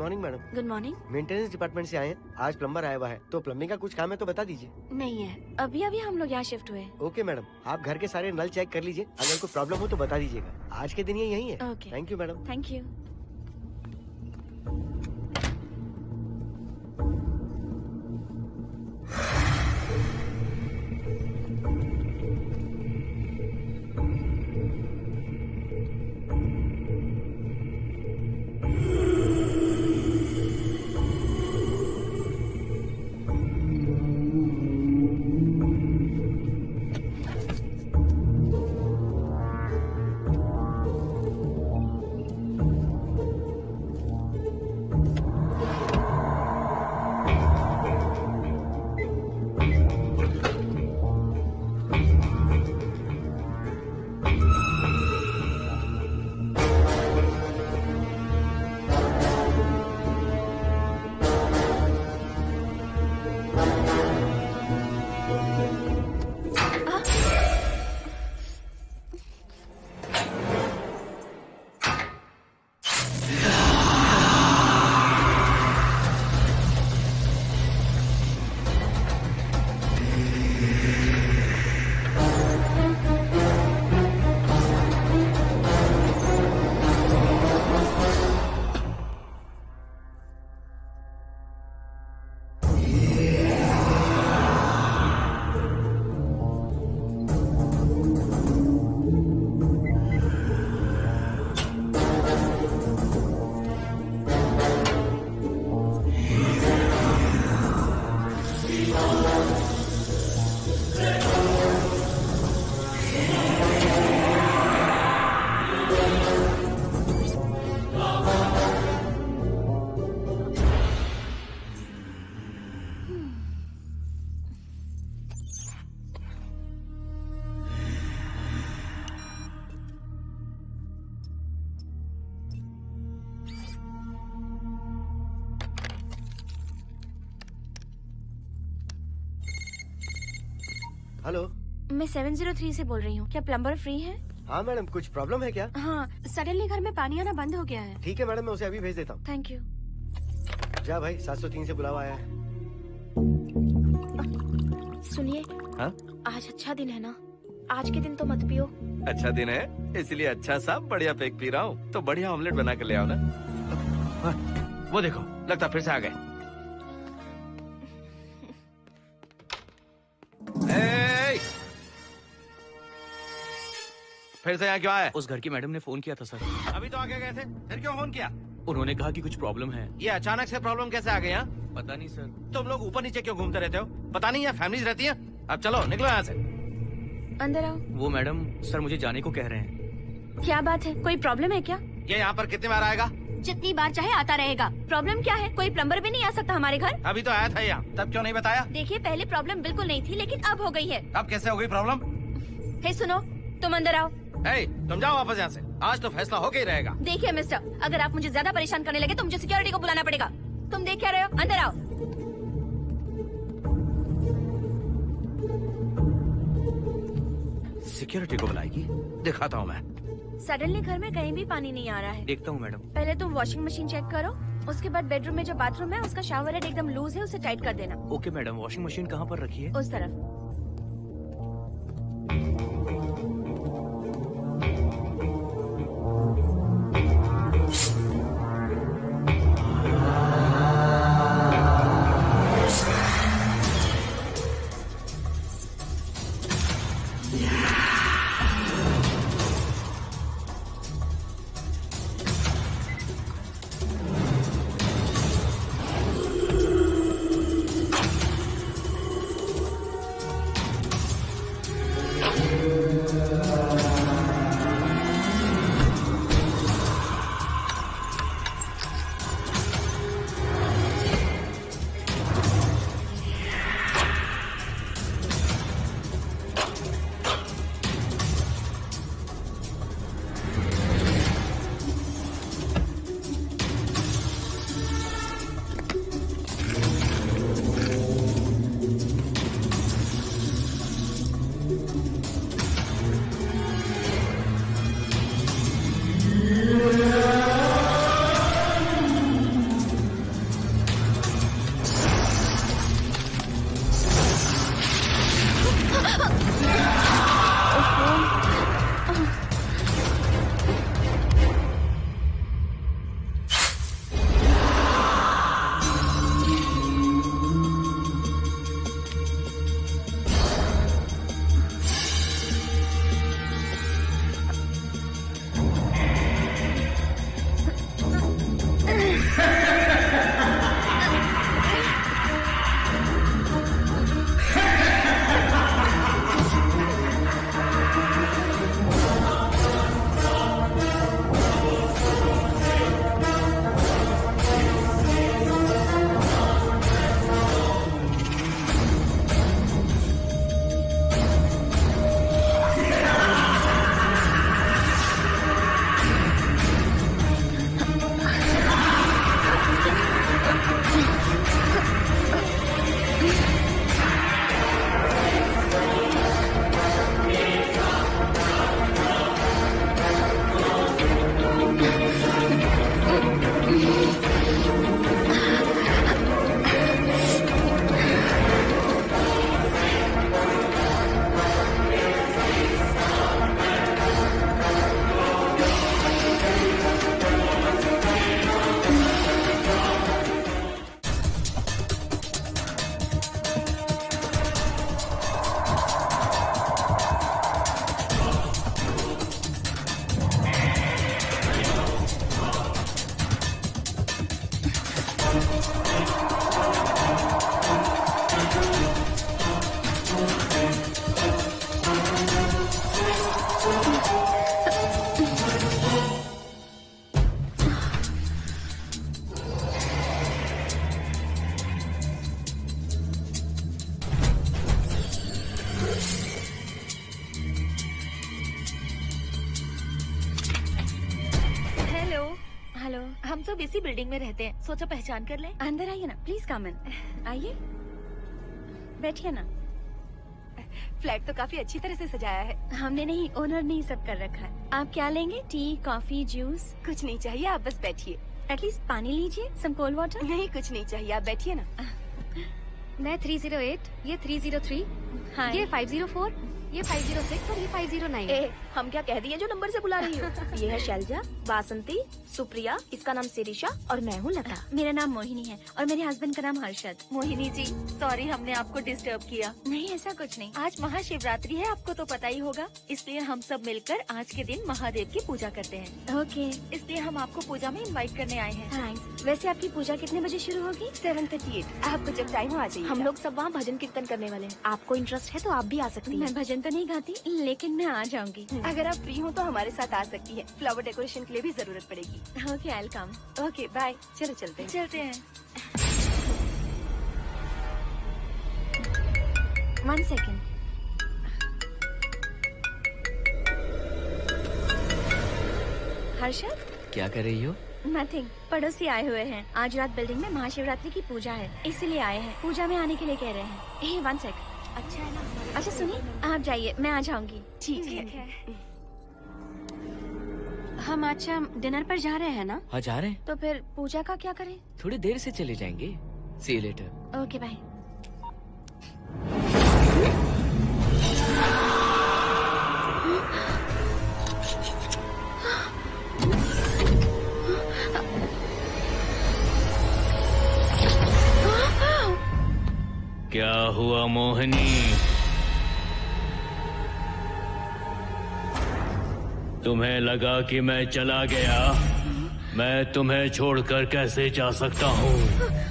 Morning madam. Good morning. Maintenance department से आए हैं। आज प्लम्बर आया हुआ है, तो प्लम्बिंग का कुछ काम है तो बता दीजिए। नहीं है, अभी अभी हम लोग यहाँ शिफ्ट हुए। ओके मैडम, आप घर के सारे नल चेक कर लीजिए, अगर कोई प्रॉब्लम हो तो बता दीजिएगा। आज के दिन ये यही है। Okay. Thank you madam. Thank you. Hello, मैं 703 से बोल रही हूँ। क्या प्लम्बर फ्री है? हाँ मैडम, कुछ प्रॉब्लम है क्या? हाँ, सडनली घर में पानी आना बंद हो गया है। ठीक है मैडम, मैं उसे अभी भेज देता हूँ। Thank you. जा भाई, 703 से बुलावा आया है। सुनिए, हाँ? आज अच्छा दिन है ना? आज के दिन तो मत पियो। अच्छा दिन है, इसलिए अच्छा सा बढ़िया पेक पी रहा हूँ। तो बढ़िया ऑमलेट बना कर ले आओ ना। वो देखो, लगता फिर से आ गए। फिर से यहाँ क्यों आए? उस घर की मैडम ने फोन किया था सर। अभी तो आगे गए थे, फिर क्यों फोन किया? उन्होंने कहा कि कुछ प्रॉब्लम है। ये अचानक से प्रॉब्लम कैसे आ गई? यहाँ पता नहीं सर। तुम लोग ऊपर नीचे क्यों घूमते रहते हो? पता नहीं, यहाँ फैमिलीज रहती है। अब चलो निकलो यहाँ से। अंदर आओ। वो मैडम सर मुझे जाने को कह रहे हैं। क्या बात है, कोई प्रॉब्लम है क्या? ये यहाँ पर कितनी बार आएगा? जितनी बार चाहे आता रहेगा। प्रॉब्लम क्या है? कोई प्लम्बर भी नहीं आ सकता हमारे घर? अभी तो आया था यहाँ, तब क्यों नहीं बताया? देखिए, पहले प्रॉब्लम बिल्कुल नहीं थी, लेकिन अब हो गई है। अब कैसे हो गई प्रॉब्लम? हे सुनो, तुम अंदर आओ। तुम जाओ वापस यहाँ से। आज तो फैसला होके ही रहेगा। देखिए मिस्टर, अगर आप मुझे ज्यादा परेशान करने लगे तो मुझे सिक्योरिटी को बुलाना पड़ेगा। तुम देख क्या रहे हो? अंदर आओ। सिक्योरिटी को बुलाएगी? दिखाता हूँ मैं। सडनली घर में कहीं भी पानी नहीं आ रहा है। देखता हूँ मैडम। पहले तुम वॉशिंग मशीन चेक करो, उसके बाद बेडरूम में जो बाथरूम है उसका शावर हेड एकदम लूज है, उसे टाइट कर देना। Okay madam. वॉशिंग मशीन कहाँ पर रखी है? उस तरफ। सब इसी बिल्डिंग में रहते हैं, सोचा पहचान कर ले। अंदर आइए ना, प्लीज कम इन। आइए, बैठिए ना। फ्लैट तो काफी अच्छी तरह से सजाया है। हमने नहीं, ओनर ने ही सब कर रखा है। आप क्या लेंगे? T, coffee, juice? कुछ नहीं चाहिए, आप बस बैठिए। एटलीस्ट पानी लीजिए, सम कोल्ड वाटर। नहीं, कुछ नहीं चाहिए, आप बैठिए ना। मैं 308, ये 303, हाँ। ये 504, ये 506 और ये 509। हम क्या कह दिए जो नंबर से बुला रही हो? ये है शैलजा, बासंती, सुप्रिया, इसका नाम शिरीषा और मैं हूँ लता। मेरा नाम मोहिनी है और मेरे हस्बैंड का नाम हर्षद। मोहिनी जी, सॉरी हमने आपको डिस्टर्ब किया। नहीं, ऐसा कुछ नहीं। आज महाशिवरात्रि है, आपको तो पता ही होगा, इसलिए हम सब मिलकर आज के दिन महादेव की पूजा करते हैं। ओके, इसलिए हम आपको पूजा में इनवाइट करने आए हैं। थैंक्स। वैसे आपकी पूजा कितने बजे शुरू होगी? 7:38। आपको जब टाइम हो आ जाइए। हम लोग सब वहाँ भजन कीर्तन करने वाले हैं, आपको इंटरेस्ट है तो आप भी आ सकती हैं। मैं भजन तो नहीं गाती, लेकिन मैं आ जाऊंगी। अगर आप फ्री हो तो हमारे साथ आ सकती है। फ्लावर डेकोरेशन के लिए भी जरूरत पड़ेगी। Okay, I will come. Okay, bye. चलो चलते हैं। चलते हैं। 1 सेकेंड। हर्षद, क्या कर रही हो? नथिंग। पड़ोसी आए हुए हैं। आज रात बिल्डिंग में महाशिवरात्रि की पूजा है, इसीलिए आए हैं। पूजा में आने के लिए कह रहे हैं। 1 सेकेंड। अच्छा है ना? अच्छा सुनिए, आप जाइए, मैं आ जाऊंगी। ठीक है। हम अच्छा डिनर पर जा रहे हैं ना? हाँ, जा रहे हैं। तो फिर पूजा का क्या करें? थोड़ी देर से चले जाएंगे। See you later. Okay, bye. क्या हुआ मोहिनी? तुम्हें लगा कि मैं चला गया? मैं तुम्हें छोड़कर कैसे जा सकता हूँ?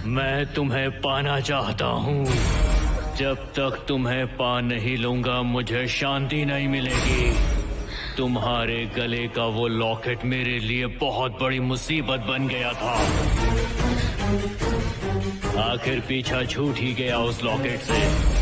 मैं तुम्हें पाना चाहता हूँ। जब तक तुम्हें पा नहीं लूंगा मुझे शांति नहीं मिलेगी। तुम्हारे गले का वो लॉकेट मेरे लिए बहुत बड़ी मुसीबत बन गया था। आखिर पीछा छूट ही गया उस लॉकेट से।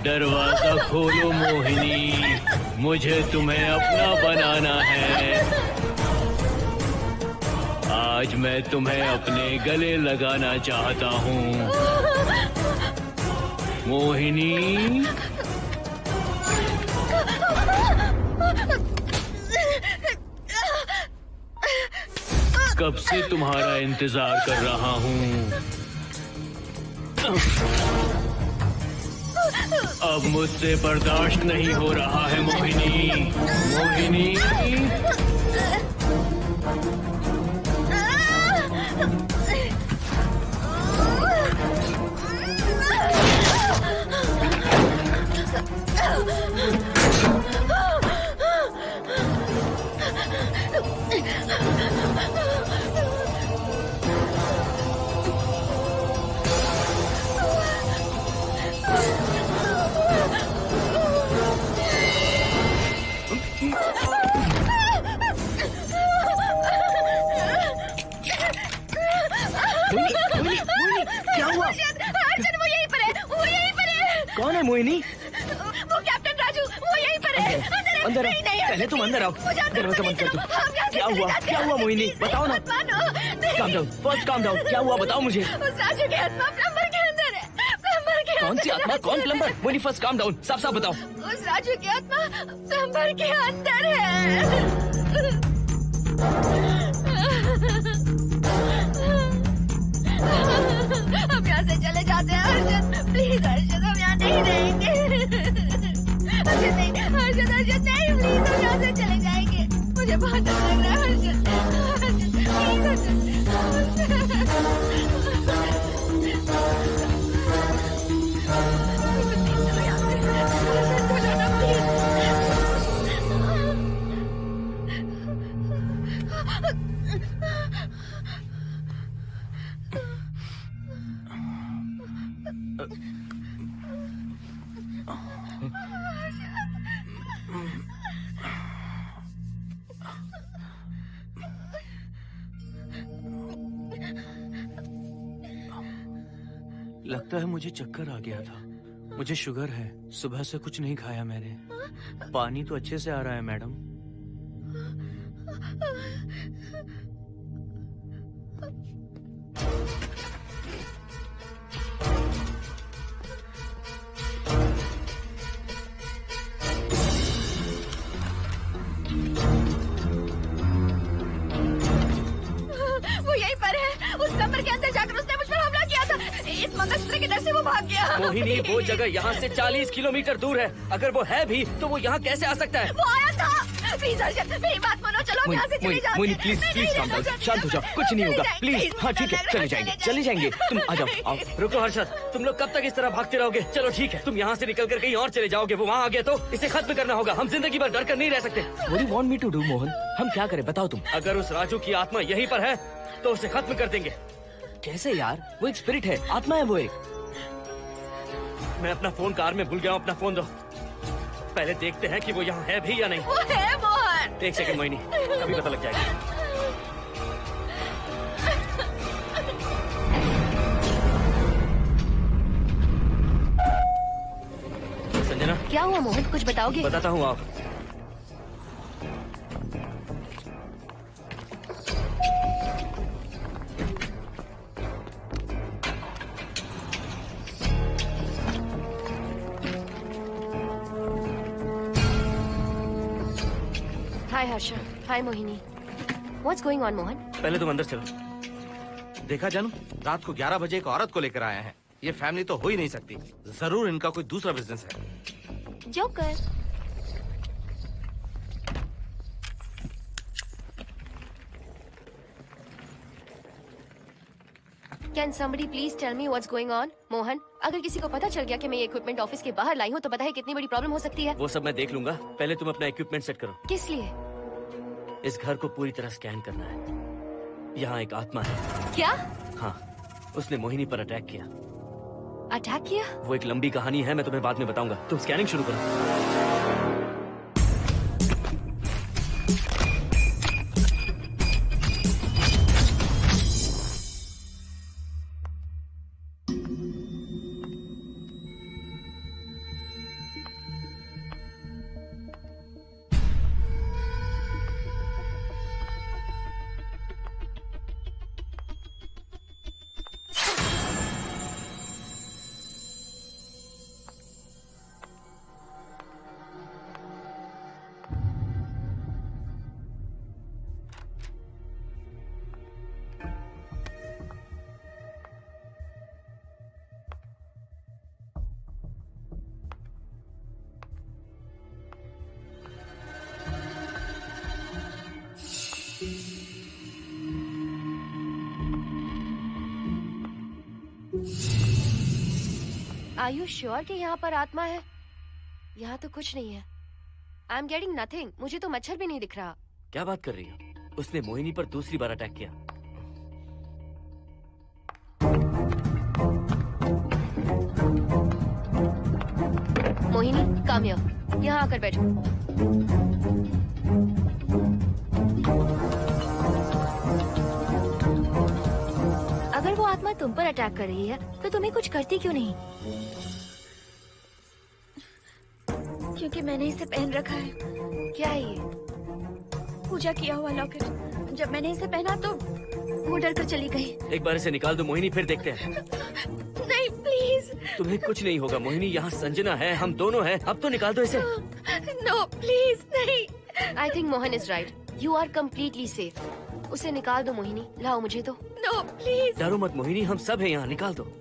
दरवाजा खोलो मोहिनी, मुझे तुम्हें अपना बनाना है। आज मैं तुम्हें अपने गले लगाना चाहता हूँ मोहिनी। कब से तुम्हारा इंतजार कर रहा हूँ। अब मुझसे बर्दाश्त नहीं हो रहा है मोहिनी। मोहिनी कौन है मोहिनी? वो कैप्टन राजू, वो यहीं पर है। अंदर आओ, पहले तुम अंदर आओ। दरवाजा बंद कर दो। क्या हुआ? क्या हुआ मोहिनी? बताओ ना। Calm down, first calm down. क्या हुआ बताओ मुझे। उस राजू की आत्मा प्लम्बर के अंदर है। प्लम्बर के कौन सी आत्मा? कौन plumber? Mohini first calm down, साफ साफ बताओ। उस राजू की आत्मा प्लम्बर के अंदर है। हम यहाँ से चले जाते हैं हर्षद, प्लीज हर्षद, हम यहाँ नहीं रहेंगे। हर्षद नहीं, हर्षद, हर्षद नहीं। लगता है मुझे चक्कर आ गया था। मुझे शुगर है, सुबह से कुछ नहीं खाया मैंने। पानी तो अच्छे से आ रहा है मैडम। वो यहीं पर है। उस कमरे के अंदर जाकर उसने मुझ पर हमला किया था। इस मंगलसूत्र के डर से वो भाग गया। मोहिनी, वो जगह यहाँ से 40 किलोमीटर दूर है। अगर वो है भी तो वो यहाँ कैसे आ सकता है? वो आया था। प्लीज अर्शद, मेरी बात मानो, चलो हम यहाँ से चले जाते हैं। Mohini please please calm down, शांत हो जाओ, कुछ नहीं होगा प्लीज। हाँ ठीक है, चले जाएंगे। तुम आ जाओ, आओ। रुको हर्षद, तुम लोग कब तक इस तरह भागते रहोगे? चलो ठीक है, तुम यहाँ से निकल कर कहीं और चले जाओगे। वो वहाँ आ गया तो इसे खत्म करना होगा। हम जिंदगी भर डर कर नहीं रह सकते। What do you want me to do, Mohan? हम क्या करें बताओ तुम। अगर उस राजू की आत्मा यहीं पर है तो उसे खत्म कर देंगे। कैसे यार? वो एक स्पिरिट है, आत्मा है वो एक। मैं अपना फोन कार में भूल गया हूँ। अपना फोन दो। पहले देखते हैं कि वो यहाँ है भी या नहीं। वो है मोहन। एक सेकंड मोहिनी, अभी पता लग जाएगा। संजना, क्या हुआ मोहन, कुछ बताओगे? बताता हूँ आप। हाय हर्षा, हाय Mohini. What's going on, Mohan? पहले तुम अंदर चलो। देखा जानू, रात को 11 बजे एक औरत को लेकर आया है। ये फैमिली तो हो ही नहीं सकती। जरूर इनका कोई दूसरा बिजनेस है। Joker. Can somebody please tell me what's going on? Mohan, अगर किसी को पता चल गया कि मैं ये इक्विपमेंट ऑफिस के बाहर लाई हूँ तो पता है कितनी बड़ी प्रॉब्लम हो सकती है। वो सब मैं देख लूंगा। पहले तुम अपना इक्विपमेंट सेट करो। किस लिए? इस घर को पूरी तरह स्कैन करना है। यहाँ एक आत्मा है। क्या? हाँ, उसने मोहिनी पर अटैक किया। अटैक किया? वो एक लंबी कहानी है, मैं तुम्हें बाद में बताऊंगा। तुम स्कैनिंग शुरू करो। Are you sure कि यहाँ पर आत्मा है? यहाँ तो कुछ नहीं है। I'm getting nothing. मुझे तो मच्छर भी नहीं दिख रहा। क्या बात कर रही हो? उसने मोहिनी पर दूसरी बार अटैक किया। Mohini, come here. यहाँ आकर बैठो। अगर वो आत्मा तुम पर अटैक कर रही है तो तुम्हें कुछ करती क्यों नहीं? क्योंकि मैंने इसे पहन रखा है। क्या है ये? पूजा किया हुआ लॉकेट। जब मैंने इसे पहना तो वो डर कर चली गई। एक बार इसे निकाल दो मोहिनी, फिर देखते हैं। नहीं प्लीज। तुम्हें कुछ नहीं होगा मोहिनी, यहाँ संजना है, हम दोनों हैं। अब तो निकाल दो इसे। नो प्लीज नहीं। I think Mohan is right. You are completely safe. उसे निकाल दो मोहिनी, लाओ मुझे तो। No please. डरो मत मोहिनी, हम सब हैं यहाँ, निकाल दो प्लीज।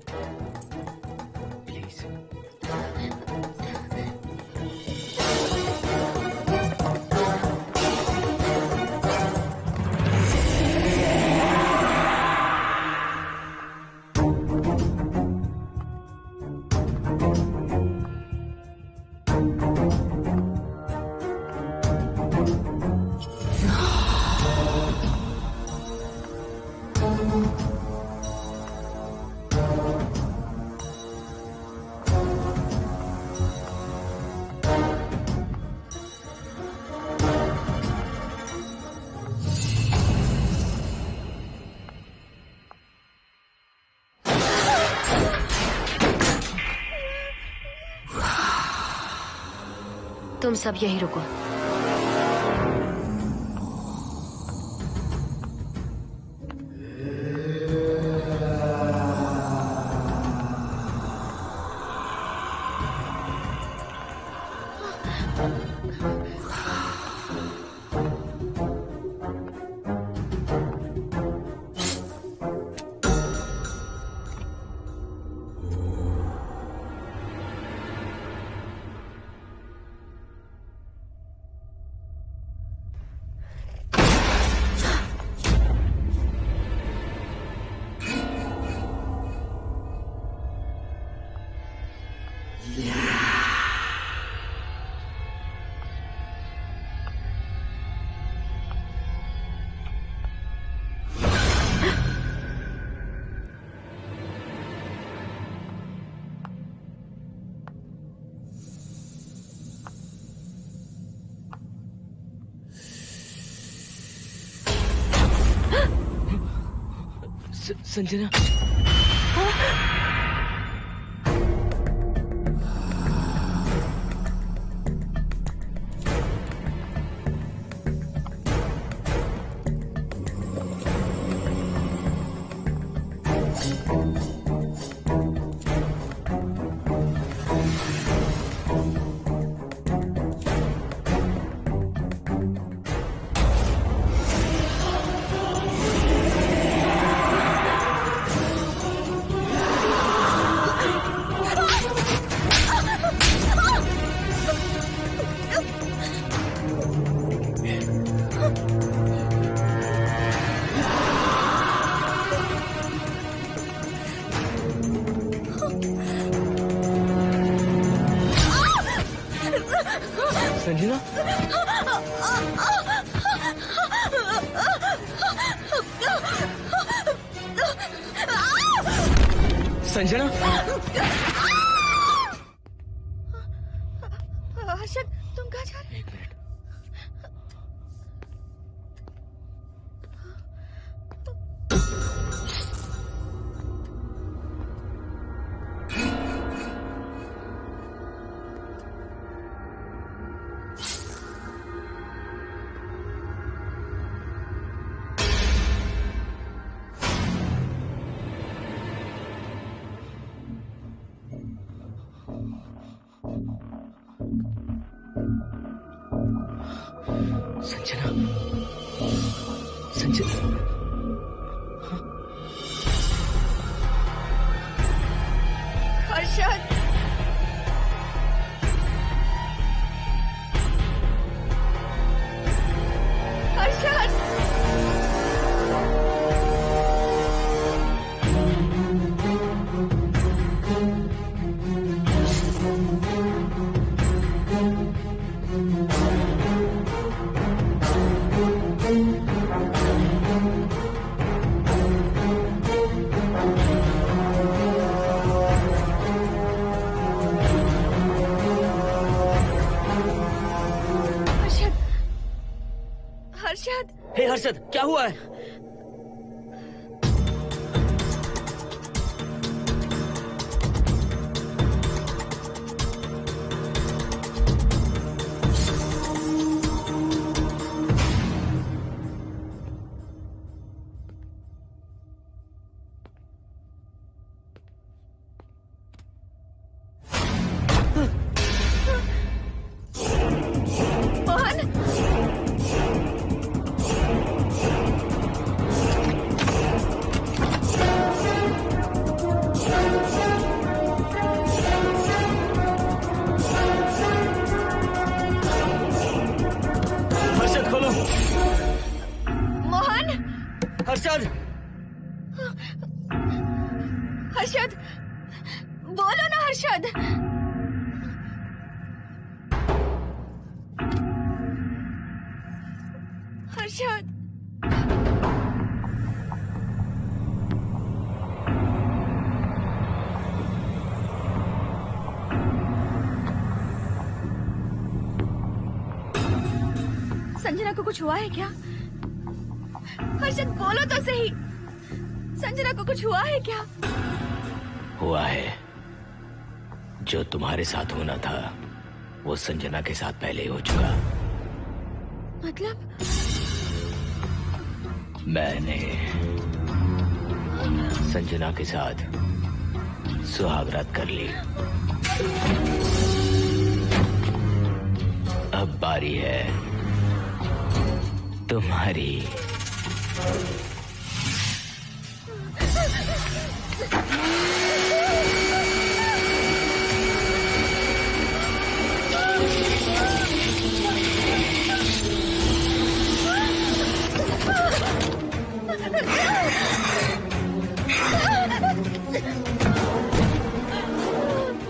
तुम सब यहीं रुको। संजना, संजना, संजना, हर्षद, तुम कहाँ जा रहे? एक मिनट। संजना, संजना, हर्षद, हर्षद, हर्षद, हे हर्षद, क्या हुआ है? हर्षद, हर्षद, बोलो ना हर्षद। हर्षद, संजना को कुछ हुआ है क्या? हर्षद बोलो तो सही, संजना को कुछ हुआ है क्या? हुआ है, जो तुम्हारे साथ होना था वो संजना के साथ पहले ही हो चुका। मतलब? मैंने संजना के साथ सुहागरात कर ली। अब बारी है तुम्हारी।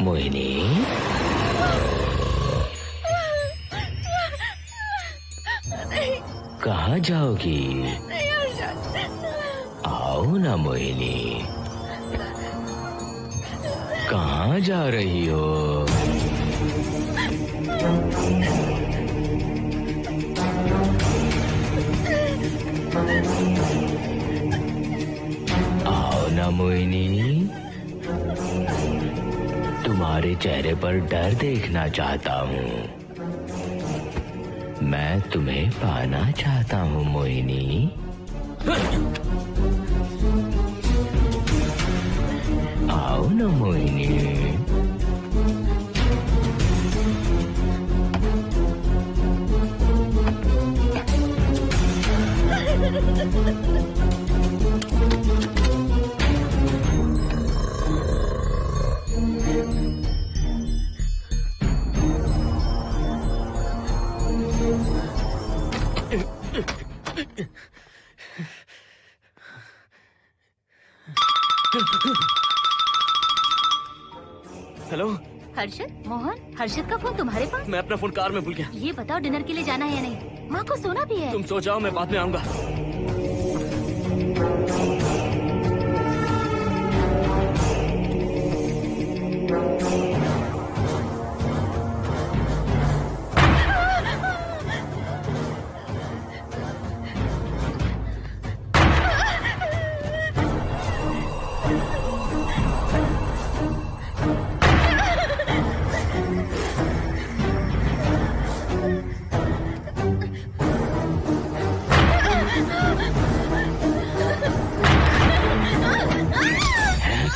मोहिनी, कहाँ जाओगी? आओ ना मोहिनी, कहाँ जा रही हो? आओ ना मोहिनी, तुम्हारे चेहरे पर डर देखना चाहता हूँ। मैं तुम्हें पाना चाहता हूँ मोहिनी। आओ ना मोहिनी। हेलो हर्षद, मोहन, हर्षद का फोन तुम्हारे पास? मैं अपना फोन कार में भूल गया। ये बताओ डिनर के लिए जाना है या नहीं? माँ को सोना भी है। तुम सो जाओ, मैं बाद में आऊंगा।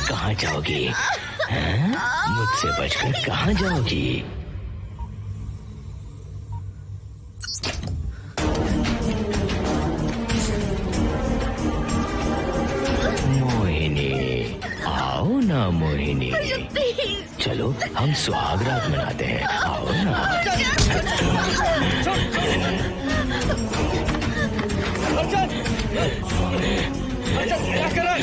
कहाँ जाओगी? मुझसे बचकर कहाँ जाओगी? मोहिनी, आओ ना मोहिनी। चलो हम सुहागरात मनाते हैं, आओ ना। क्या कर रहा है?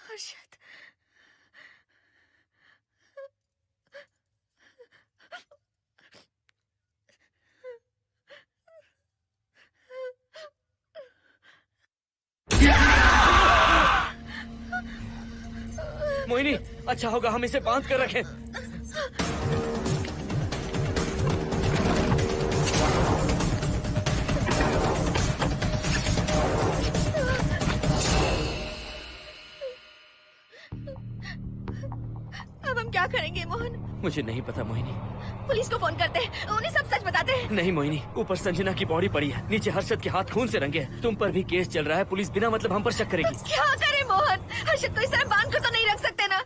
हर्षद, मोहिनी, अच्छा होगा हम इसे बांध कर रखें। अब हम क्या करेंगे मोहन? मुझे नहीं पता मोहिनी। पुलिस को फोन करते हैं, उन्हें सब सच बताते हैं। नहीं मोहिनी, ऊपर संजना की बॉडी पड़ी है, नीचे हर्षद के हाथ खून से रंगे हैं। तुम पर भी केस चल रहा है, पुलिस बिना मतलब हम पर शक करेगी। क्या करे मोहन? हर्षद को इस तरह बांध कर तो नहीं रख सकते ना।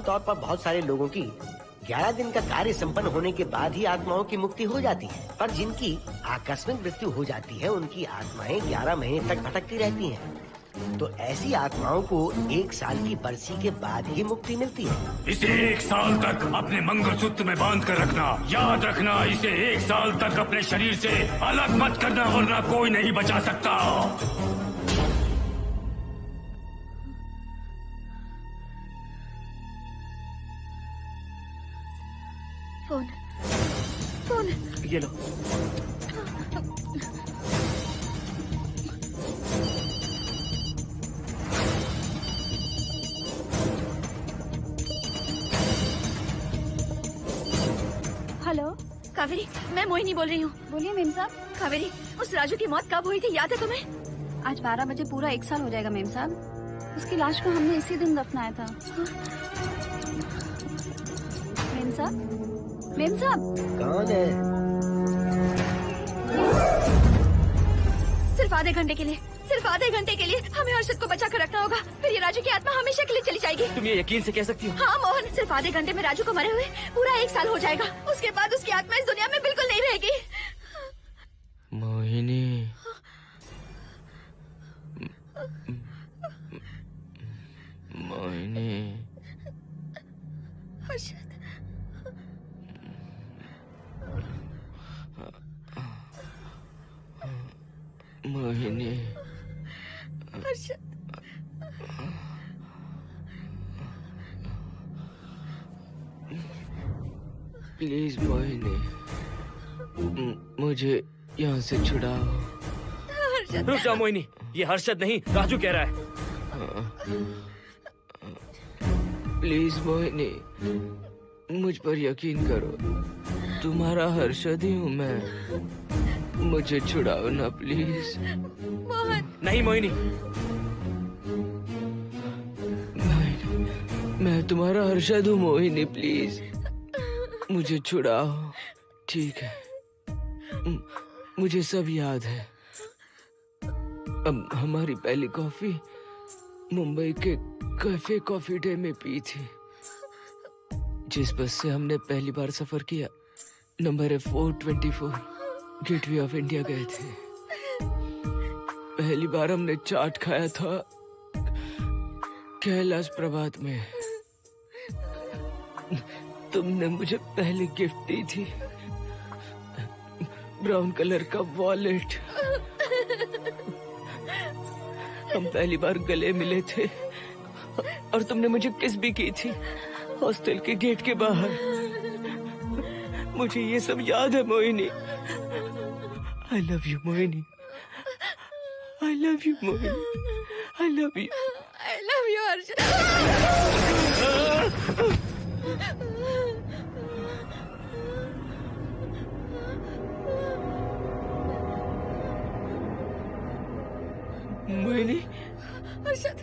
आमतौर पर बहुत सारे लोगों की 11 दिन का कार्य संपन्न होने के बाद ही आत्माओं की मुक्ति हो जाती है, पर जिनकी आकस्मिक मृत्यु हो जाती है उनकी आत्माएं 11 महीने तक भटकती रहती हैं। तो ऐसी आत्माओं को 1 साल की बरसी के बाद ही मुक्ति मिलती है। इसे 1 साल तक अपने मंगलसूत्र में बांध कर रखना। याद रखना, इसे 1 साल तक अपने शरीर से अलग मत करना, वरना कोई नहीं बचा सकता। फोन ये लो। हेलो कावेरी, मैं मोहिनी बोल रही हूँ। बोलिए मेम साहब। कावेरी, उस राजू की मौत कब हुई थी, याद है तुम्हें? आज 12 बजे पूरा 1 साल हो जाएगा मेम साहब। उसकी लाश को हमने इसी दिन दफनाया था। मेम साहब, मेम साहब। कौन है? सिर्फ आधे घंटे के लिए, सिर्फ आधे घंटे के लिए हमें हर्षद को बचा कर रखना होगा, फिर ये राजू की आत्मा हमेशा के लिए चली जाएगी। तुम ये यकीन से कह सकती हो? हाँ मोहन, सिर्फ आधे घंटे में राजू को मरे हुए पूरा 1 साल हो जाएगा। उसके बाद उसकी आत्मा इस दुनिया में बिल्कुल नहीं रहेगी। मोहिनी, मोहिनी, हर्षद, मोहिनी, हर्षद, प्लीज मोहिनी, मुझे यहाँ से छुड़ाओ। रुक जाओ मोहिनी, ये हर्षद नहीं राजू कह रहा है। प्लीज मोहिनी, मुझ पर यकीन करो, तुम्हारा हर्षद ही हूँ मैं। मुझे छुड़ाओ ना प्लीज। मोहन। नहीं मोहिनी, मैं तुम्हारा हर्षद हूँ मोहिनी, प्लीज मुझे छुड़ाओ। ठीक है, मुझे सब याद है। अब हमारी पहली कॉफी मुंबई के कैफे कॉफी डे में पी थी। जिस बस से हमने पहली बार सफर किया, नंबर है 424, गेटवे ऑफ इंडिया गए थे। पहली बार हमने चाट खाया था कैलाश प्रभात में। तुमने मुझे पहली गिफ्ट दी थी, ब्राउन कलर का वॉलेट। हम पहली बार गले मिले थे और तुमने मुझे किस भी की थी हॉस्टल के गेट के बाहर। मुझे ये सब याद है Mohini. I love you Mohini, I love you Mohini, I love you, I love you Harshad. Mohini, Harshad,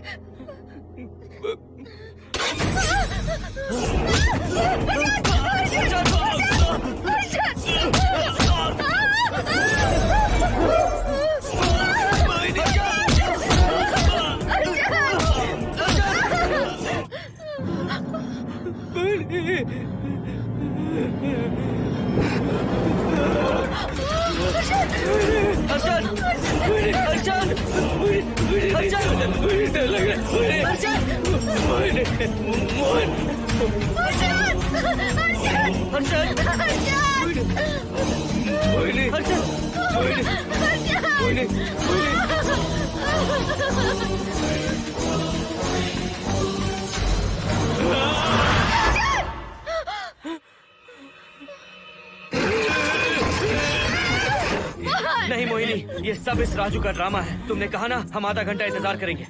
नहीं मोहिनी, ये सब इस राजू का ड्रामा है। तुमने कहा ना हम आधा घंटा इंतजार करेंगे।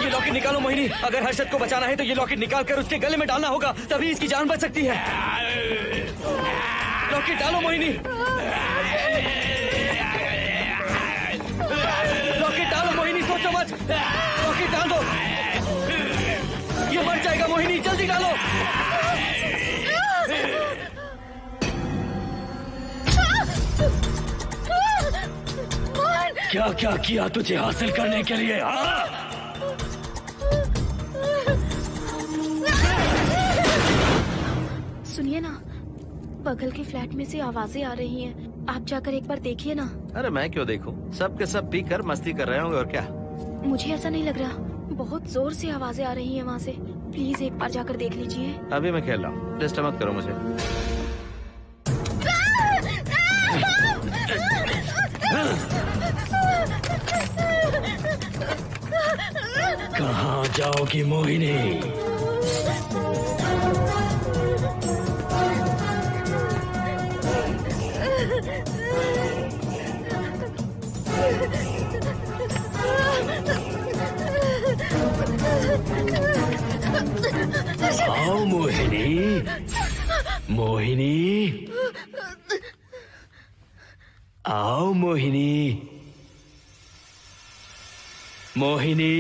ये लॉकेट निकालो मोहिनी। अगर हर्षद को बचाना है तो ये लॉकेट निकाल कर उसके गले में डालना होगा, तभी इसकी जान बच सकती है। लॉकेट डालो मोहिनी, लॉकेट डालो मोहिनी, सोचो मत। लॉकेट डाल दो, ये मर जाएगा मोहिनी, जल्दी डालो। क्या क्या किया तुझे हासिल करने के लिए? सुनिए ना, बगल के फ्लैट में से आवाजें आ रही हैं। आप जाकर एक बार देखिए ना। अरे मैं क्यों देखूं? सब के सब पी कर मस्ती कर रहे होंगे और क्या। मुझे ऐसा नहीं लग रहा, बहुत जोर से आवाजें आ रही हैं वहाँ से। प्लीज एक बार जाकर देख लीजिए। अभी मैं खेल रहा हूँ, डिस्टर्ब मत करो मुझे। कहाँ जाओगी मोहिनी? आओ मोहिनी, मोहिनी, आओ मोहिनी, मोहिनी।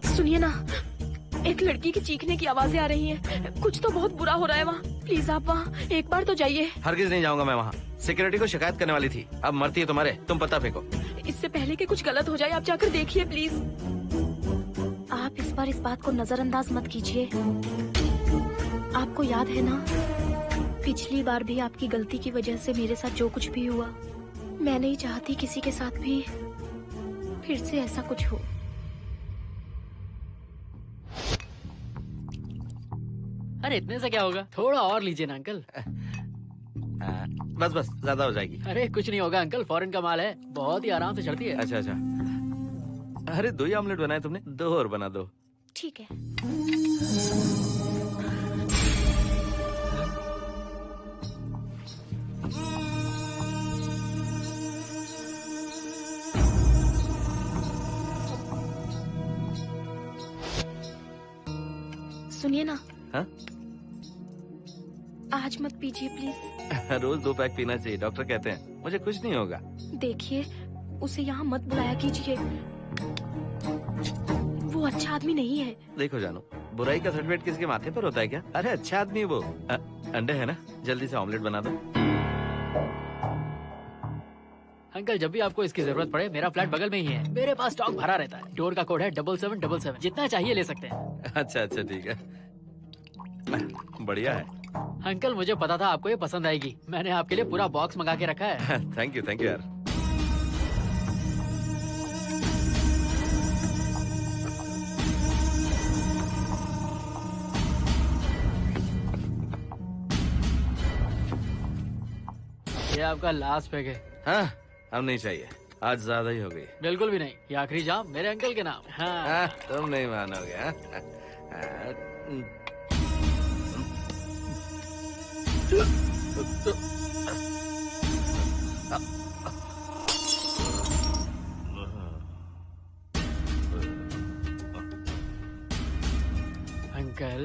सुनिए ना, एक लड़की की चीखने की आवाजें आ रही हैं। कुछ तो बहुत बुरा हो रहा है वहाँ। प्लीज आप वहाँ एक बार तो जाइए। हरगिज नहीं जाऊंगा मैं वहाँ। सिक्योरिटी को शिकायत करने वाली थी, अब मरती है तुम्हारे, तुम पता फेंको। इससे पहले कि कुछ गलत हो जाए आप जाकर देखिए प्लीज। आप इस बार इस बात को नजरअंदाज मत कीजिए। आपको याद है ना, पिछली बार भी आपकी गलती की वजह से मेरे साथ जो कुछ भी हुआ, मैं नहीं चाहती किसी के साथ भी फिर से ऐसा कुछ हो। अरे इतने से क्या होगा, थोड़ा और लीजिए ना अंकल। बस बस, ज्यादा हो जाएगी। अरे कुछ नहीं होगा अंकल, फॉरेन का माल है, बहुत ही आराम से चढ़ती है। अच्छा अच्छा। अरे 2 ही ऑमलेट बनाए तुमने, 2 और बना दो। ठीक है। सुनिए ना। हाँ? आज मत पीजिए प्लीज। रोज 2 पैक पीना चाहिए, डॉक्टर कहते हैं। मुझे कुछ नहीं होगा। देखिए, उसे यहाँ मत बुलाया कीजिए, वो अच्छा आदमी नहीं है। देखो जानू, बुराई का सर्टिफिकेट किसके माथे पर होता है क्या? अरे अच्छा आदमी है वो। अंडे है ना, जल्दी से ऑमलेट बना दो। अंकल जब भी आपको इसकी जरूरत पड़े मेरा फ्लैट बगल में ही है। मेरे पास स्टॉक भरा रहता है। डोर का कोड है 7777। जितना चाहिए ले सकते हैं। अच्छा अच्छा ठीक है, बढ़िया है। अंकल मुझे पता था आपको ये पसंद आएगी। मैंने आपके लिए पूरा बॉक्स मंगा के रखा है। थैंक यू यार। ये आपका लास्ट पैक है। हाँ, अब नहीं चाहिए, आज ज्यादा ही हो गई। बिल्कुल भी नहीं, ये आखिरी जाम मेरे अंकल के नाम। हाँ। तुम नहीं मानोगे। Uncle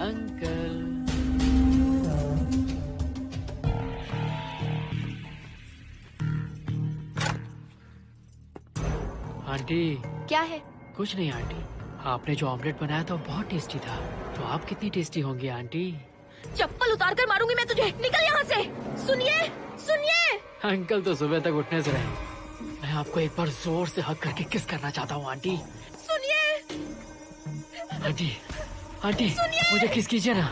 uncle aunty. क्या है? कुछ नहीं आंटी, आपने जो ऑमलेट बनाया था बहुत टेस्टी था। तो आप कितनी टेस्टी होंगी आंटी? चप्पल उतार कर मारूंगी मैं तुझे। निकल यहाँ से। सुनिए सुनिए। अंकल तो सुबह तक उठने से रहे। मैं आपको एक बार जोर से हक करके किस करना चाहता हूँ आंटी। सुनिए। आंटी आंटी मुझे किस कीजिए ना।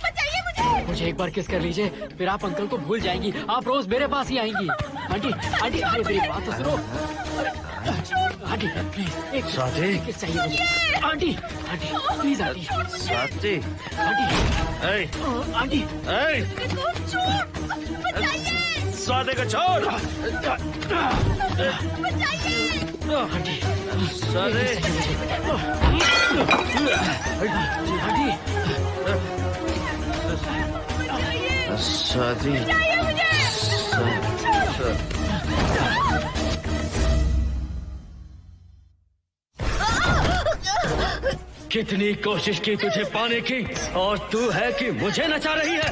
बचाइए मुझे एक बार किस कर लीजिए, फिर आप अंकल को भूल जाएंगी। आप रोज मेरे पास ही आएंगी। आंटी आंटी अरे मेरी बात तो सुनो। आंटी प्लीज एक किस चाहिए मुझे। Aunty aunty please aunty. Swati aunty Swati को छोड़। आंटी स्वाति कितनी कोशिश की तुझे पाने की, और तू है कि मुझे नचा रही है।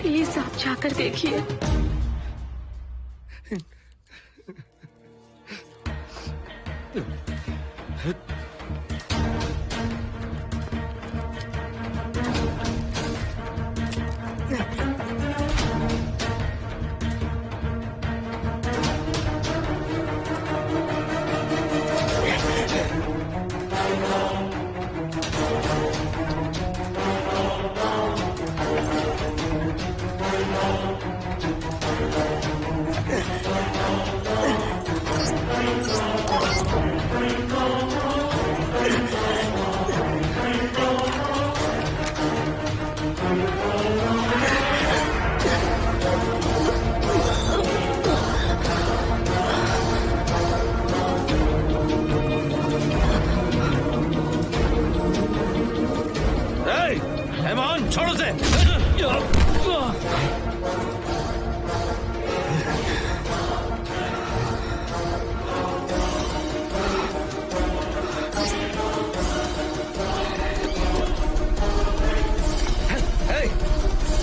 प्लीज आप जाकर देखिए। छोड़ो से।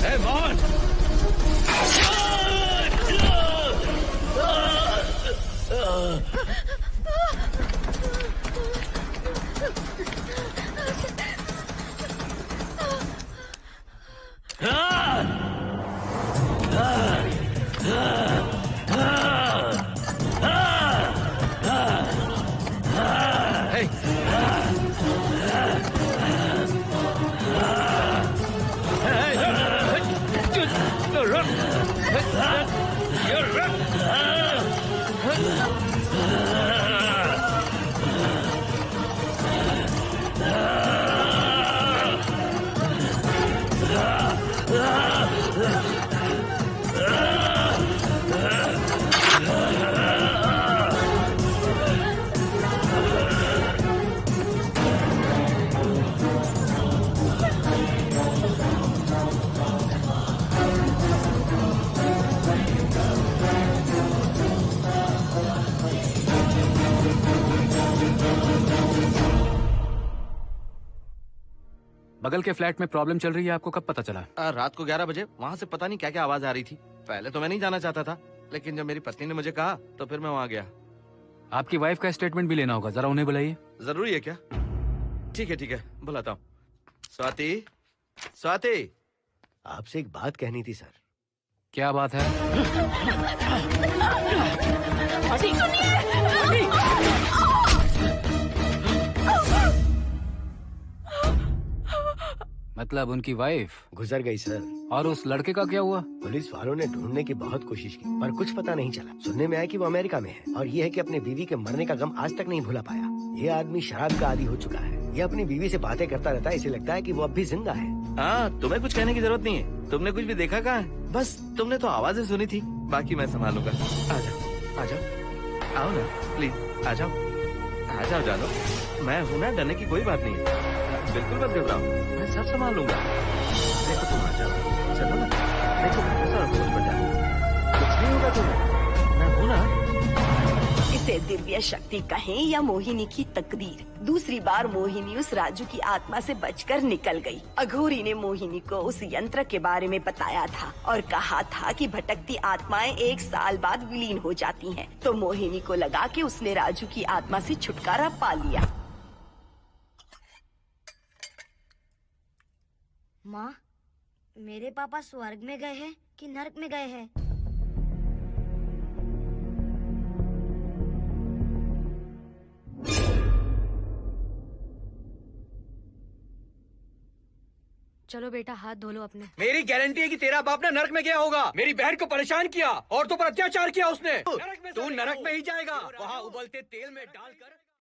Hey, Mohan! बगल के फ्लैट में प्रॉब्लम चल रही है, आपको कब पता चला? रात को 11 बजे वहाँ से पता नहीं क्या क्या आवाज आ रही थी। पहले तो मैं नहीं जाना चाहता था, लेकिन जब मेरी पत्नी ने मुझे कहा तो फिर मैं वहाँ गया। आपकी वाइफ का स्टेटमेंट भी लेना होगा, जरा उन्हें बुलाइए। जरूरी है क्या? ठीक है, बुलाता हूँ। स्वाति, स्वाति, आपसे एक बात कहनी थी सर। क्या बात है? मतलब उनकी वाइफ गुजर गई सर। और उस लड़के का क्या हुआ? पुलिस वालों ने ढूंढने की बहुत कोशिश की पर कुछ पता नहीं चला। सुनने में आया कि वो अमेरिका में है और ये है कि अपने बीवी के मरने का गम आज तक नहीं भुला पाया। ये आदमी शराब का आदी हो चुका है। ये अपनी बीवी से बातें करता रहता है, इसे लगता है कि वो अब भी जिंदा है। हाँ, तुम्हें कुछ कहने की जरूरत नहीं है। तुमने कुछ भी देखा कहाँ है? बस तुमने तो आवाजें सुनी थी, बाकी मैं संभालूंगा। आ जाओ, आओ ना प्लीज, आ जाओ जानो। मैं हूँ ना, डरने की कोई बात नहीं है। बिल्कुल मत घबराओ, मैं सब संभाल लूंगा। देखो तुम आ जाओ, चलो ना। देखो कुछ नहीं होगा तुम्हें, मैं हूँ ना। इसे दिव्य शक्ति कहें या मोहिनी की तकदीर, दूसरी बार मोहिनी उस राजू की आत्मा से बचकर निकल गई। अघोरी ने मोहिनी को उस यंत्र के बारे में बताया था और कहा था कि भटकती आत्माएं 1 साल बाद विलीन हो जाती हैं। तो मोहिनी को लगा कि उसने राजू की आत्मा से छुटकारा पा लिया। माँ, मेरे पापा स्वर्ग में गए हैं कि नरक में गए हैं? चलो बेटा, हाथ धो लो अपने। मेरी गारंटी है कि तेरा बाप ना नरक में गया होगा। मेरी बहन को परेशान किया, औरतों पर अत्याचार किया उसने। तू नरक में ही जाएगा, वहाँ उबलते तेल में डालकर।